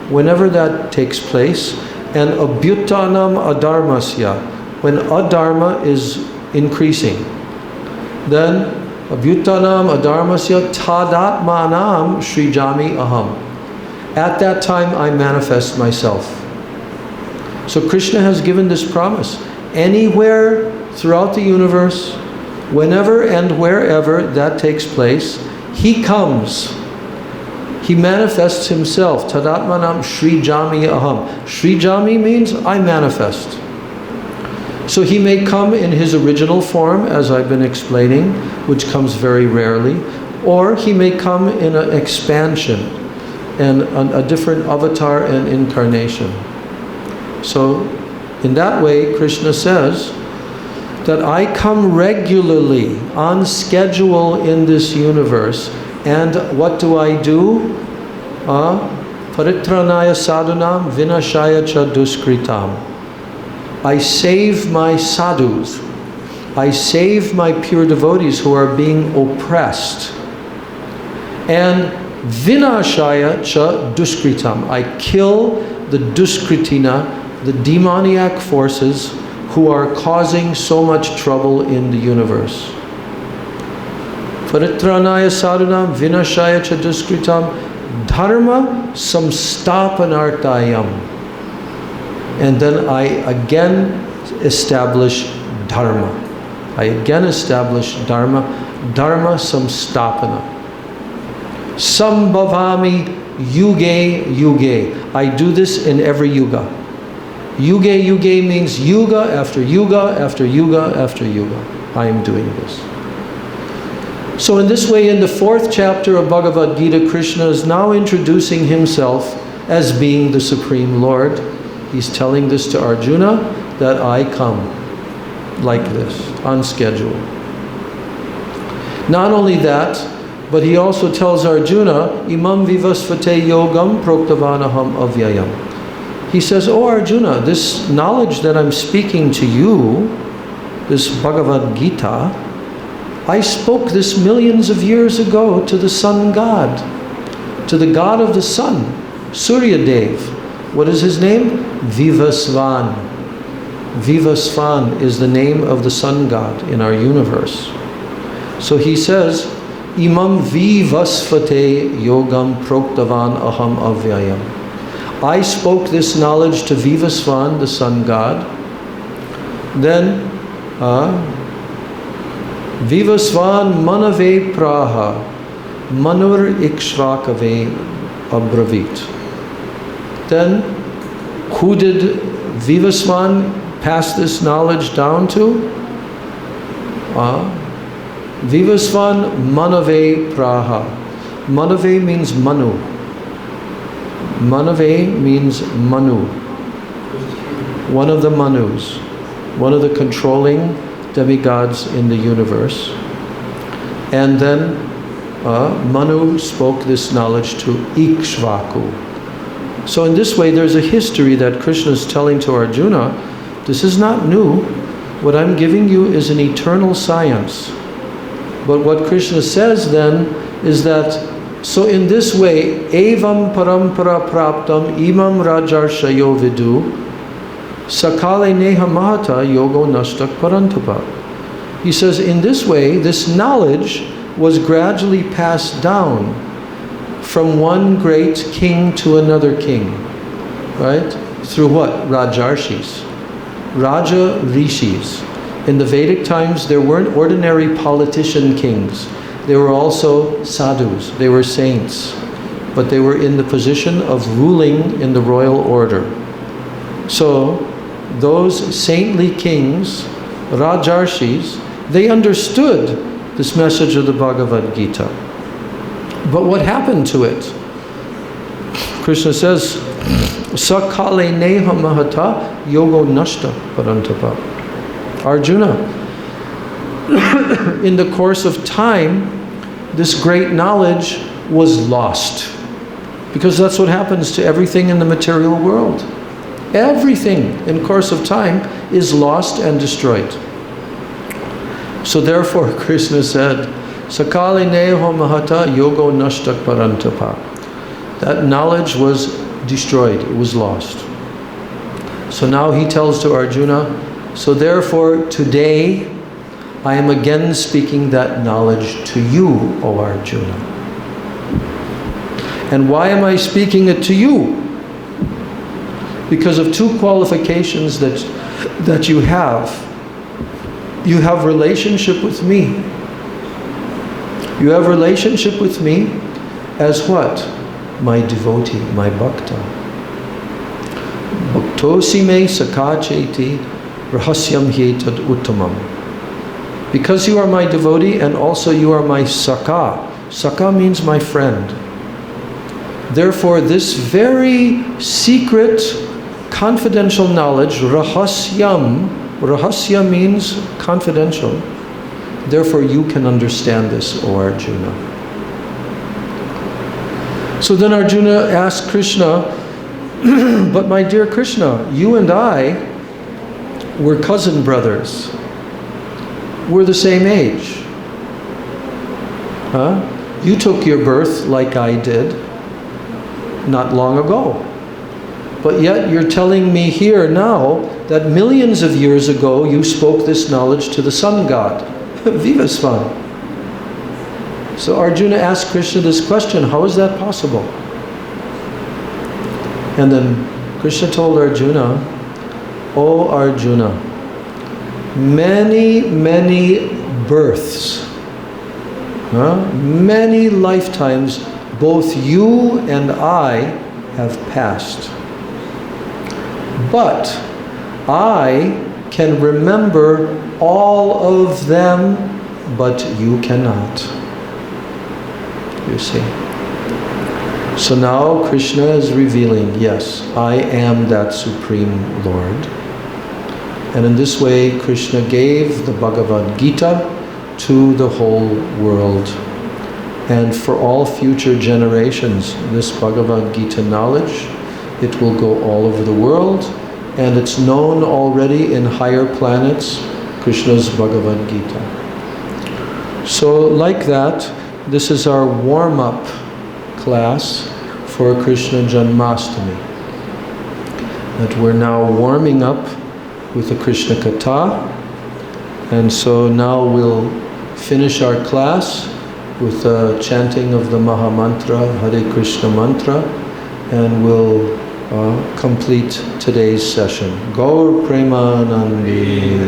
Speaker 1: whenever that takes place, and abhyuttanam adharmasya, when adharma is increasing, then Abhyutanam adharmasya tadatmanam srijami aham. At that time I manifest myself. So Krishna has given this promise. Anywhere throughout the universe, whenever and wherever that takes place, He comes. He manifests Himself. Tadatmanam srijami aham. Srijami means I manifest. So He may come in His original form, as I've been explaining, which comes very rarely, or He may come in an expansion and a different avatar and incarnation. So in that way, Krishna says that I come regularly on schedule in this universe, and what do? Paritranaya sadhunam vinashaya cha duskritam. I save my sadhus. I save my pure devotees who are being oppressed. And vinashaya cha duskritam. I kill the duskritina, the demoniac forces who are causing so much trouble in the universe. Paritranaya sadhunam vinashaya cha duskritam dharma samstapanartayam. And then I again establish dharma. I again establish dharma. Dharma samstapana. Sambhavami yuge yuge. I do this in every yuga. Yuge yuge means yuga after yuga after yuga after yuga. I am doing this. So in this way, in the 4th chapter of Bhagavad Gita, Krishna is now introducing Himself as being the Supreme Lord. He's telling this to Arjuna, that I come like this, on schedule. Not only that, but he also tells Arjuna, Imam vivasvate yogam proktavanaham avyayam. He says, oh Arjuna, this knowledge that I'm speaking to you, this Bhagavad Gita, I spoke this millions of years ago to the sun god, to the god of the sun, Surya Dev. What is his name? Vivasvan. Vivasvan is the name of the sun god in our universe. So he says, Imam vivasvate yogam proktavan aham avyayam. I spoke this knowledge to Vivasvan, the sun god. Then, Vivasvan manave praha, manur ikshvakave abravit. Then, who did Vivasvan pass this knowledge down to? Vivasvan manave praha. Manave means Manu. Manave means Manu. One of the Manus. One of the controlling demigods in the universe. And then Manu spoke this knowledge to Ikshvaku. So in this way, there's a history that Krishna is telling to Arjuna. This is not new. What I'm giving you is an eternal science. But what Krishna says then is that, so in this way, evam parampara praptam imam rajarshayo vidu sakale neha mahata yogo nashtak parantapa. He says, in this way, this knowledge was gradually passed down from one great king to another king, right? Through what? Rajarshis. Raja Rishis. In the Vedic times, there weren't ordinary politician kings. They were also sadhus. They were saints. But they were in the position of ruling in the royal order. So, those saintly kings, Rajarshis, they understood this message of the Bhagavad Gita. But what happened to it? Krishna says, Sakale neha mahata yogo nashta parantapa. Arjuna, in the course of time, this great knowledge was lost. Because that's what happens to everything in the material world. Everything in course of time is lost and destroyed. So therefore, Krishna said, Sakale neho mahata yogo nashtak parantapa. That knowledge was destroyed, it was lost. So now he tells to Arjuna, so therefore today I am again speaking that knowledge to you, O Arjuna. And why am I speaking it to you? Because of two qualifications that you have. You have relationship with me. You have relationship with me as what? My devotee, my bhakta. Bhaktosi me sakha cheti rahasyam hyetad uttamam. Because you are my devotee and also you are my sakha. Sakha means my friend. Therefore, this very secret, confidential knowledge, rahasyam, rahasya means confidential. Therefore, you can understand this, O Arjuna. So then Arjuna asked Krishna, but my dear Krishna, you and I were cousin brothers. We're the same age. Huh? You took your birth like I did not long ago. But yet you're telling me here now that millions of years ago you spoke this knowledge to the sun god. Vivasvan. So Arjuna asked Krishna this question, how is that possible? And then Krishna told Arjuna, O Arjuna, many, many births, many lifetimes, both you and I have passed. But I can remember all of them, but you cannot. You see. So now Krishna is revealing, yes, I am that Supreme Lord. And in this way, Krishna gave the Bhagavad Gita to the whole world. And for all future generations, this Bhagavad Gita knowledge, it will go all over the world. And it's known already in higher planets, Krishna's Bhagavad Gita. So like that, this is our warm-up class for Krishna Janmastami. That we're now warming up with the Krishna Katha. And so now we'll finish our class with the chanting of the Maha Mantra, Hare Krishna mantra, and we'll complete today's session. Gaur Premanandi.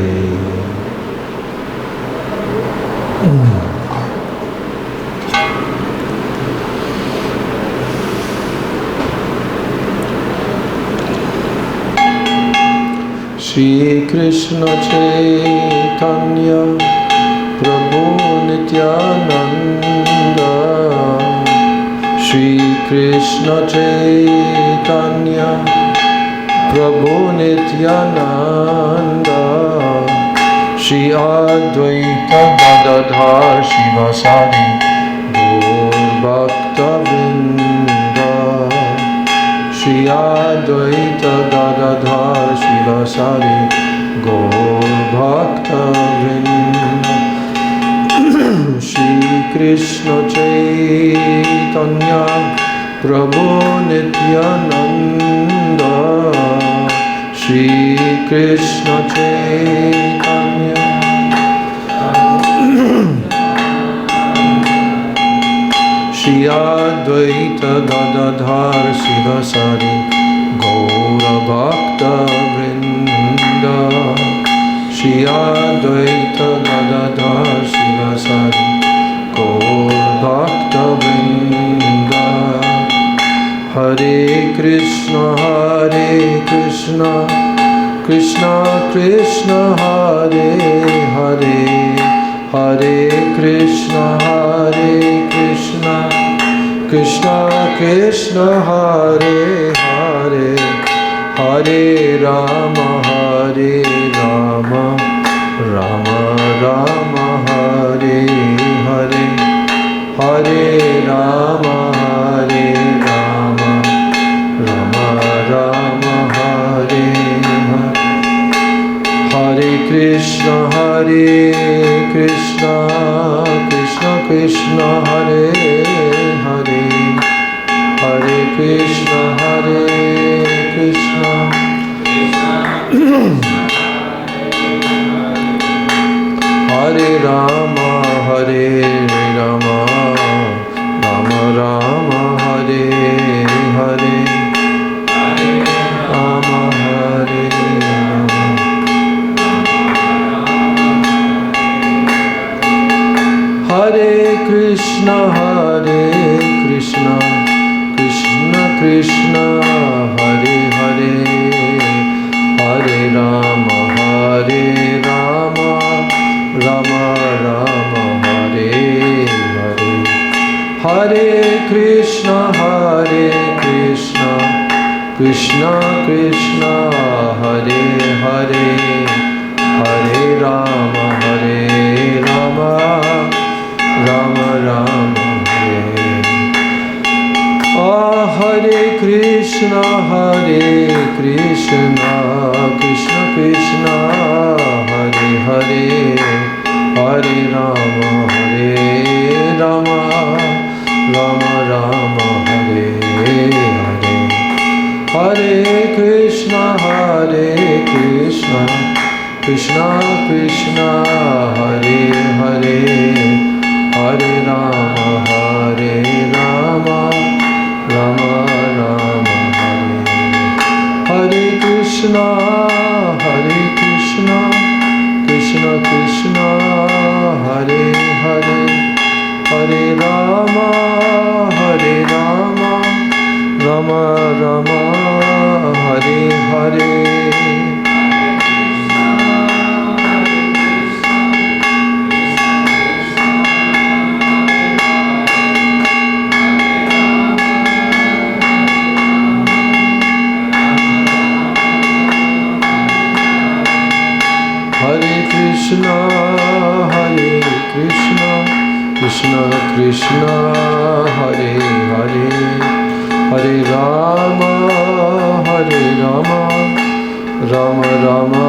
Speaker 1: Shri Krishna Chaitanya Prabhu Nityananda, Shri Krishna Chaitanya Prabhu Nityananda, Shri Advaita Gadadhar Shivasari Gaur Bhakta Vrinda, Shri Advaita Gadadhar Shivasari Gaur Bhakta Vrinda, Shri Krishna Chaitanya Prabhu Nityananda, Shri Krishna Chaitanya Shri Advaita Gadadhar Shivasari Gaura Bhakta Vrinda, Shri Advaita Gadadhar Shivasari Gaura Bhakta Vrinda. Hare Krishna, Krishna Krishna, Hare Hare, Hare Krishna, Krishna Krishna, Hare Hare, Hare Rama, Rama Rama, Hare Hare, Hare Rama, Rama Rama, Hare Hare. Hare Krishna, Krishna Krishna, Hare Hare, Hare Krishna, Hare Rama, Hare Rama, Rama Rama, Hare Hare, Rama Hare Rama. Hare Krishna, Krishna Krishna, Hare Hare, Hare Rama, Rama Rama, Hare Hare. Hare Krishna, Krishna Krishna, Hare Hare, Hare Rama, Rama Rama, Hare. Hare Krishna, Krishna Krishna, Hare Hare, Hare Rama, Rama Rama, Hare Hare. Hare Krishna, Krishna Krishna, Hare Hare, Hare Rama, Rama Rama, Hare. Hare Krishna, Krishna Krishna, Hare Hare, Hare Rama, Rama Rama, Hare Hare. Krishna, Krishna Krishna, Hare Hare, Hare Rama, Rama Rama,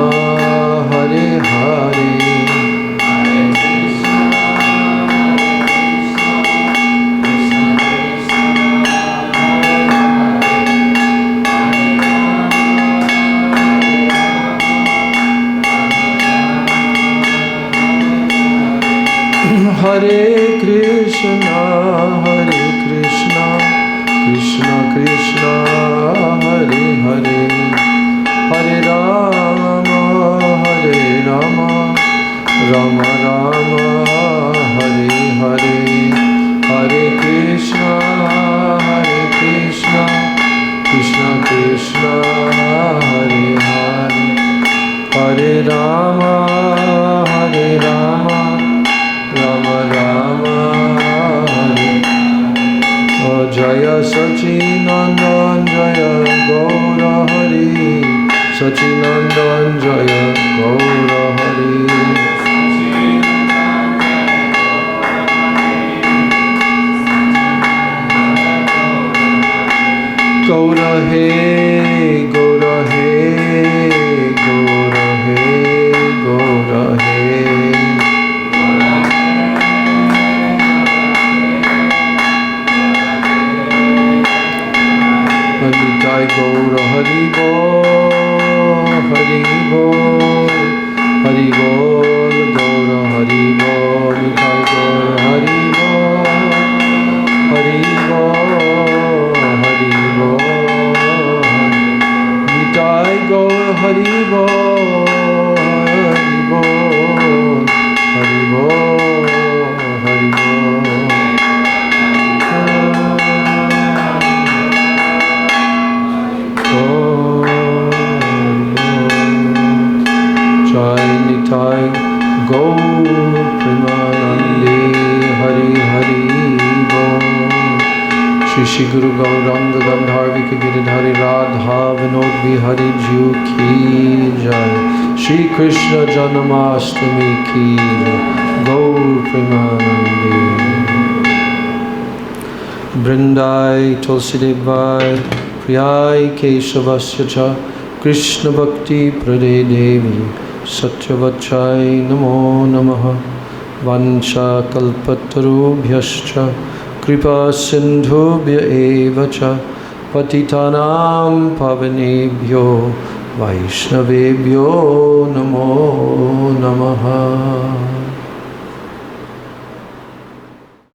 Speaker 1: Hare Hare. Hare Krishna, Krishna Krishna, Hare Hare, Hare Rama, Rama Rama, Hare Hare, Hare Krishna, Krishna Krishna, Hare Hare, Hare Rama, Rama Rama, Hare. Jaya Sachinandan, Jaya Gaura Hari, Sachinandan, Jaya Gaura Hari. Gaura He, Gaura He, Gaura He, Gaura He. Nitai Gaura Hari Bol, Hari Bol, Hari Bol, Gaura Hari Bol, Nitai Gaura Hari Bol, Hari Bol, Hari Bol, Nitai Gaura Hari Bol, Hari Bol, Hari Bol, Hari Bol. Nitai Gaur Premanande, Hari Hari Bol. Shri Shri Guru Gauranga Gandharvika Giridhari Radha Vinod Bihari Jiu Ki Jai. Shri Krishna Janmastami Ki Jai. Gaur Premanande. Brindai Tulsi Devai Priyai Keshavasya Cha Krishna Bhakti Prade Devi Satyavachai Namo Namaha. Vansha Kalpatarubhyascha Kripa Sindhubhya Eva Cha Patitanam Pavanebhyo Vaishnavebhyo Namo Namaha.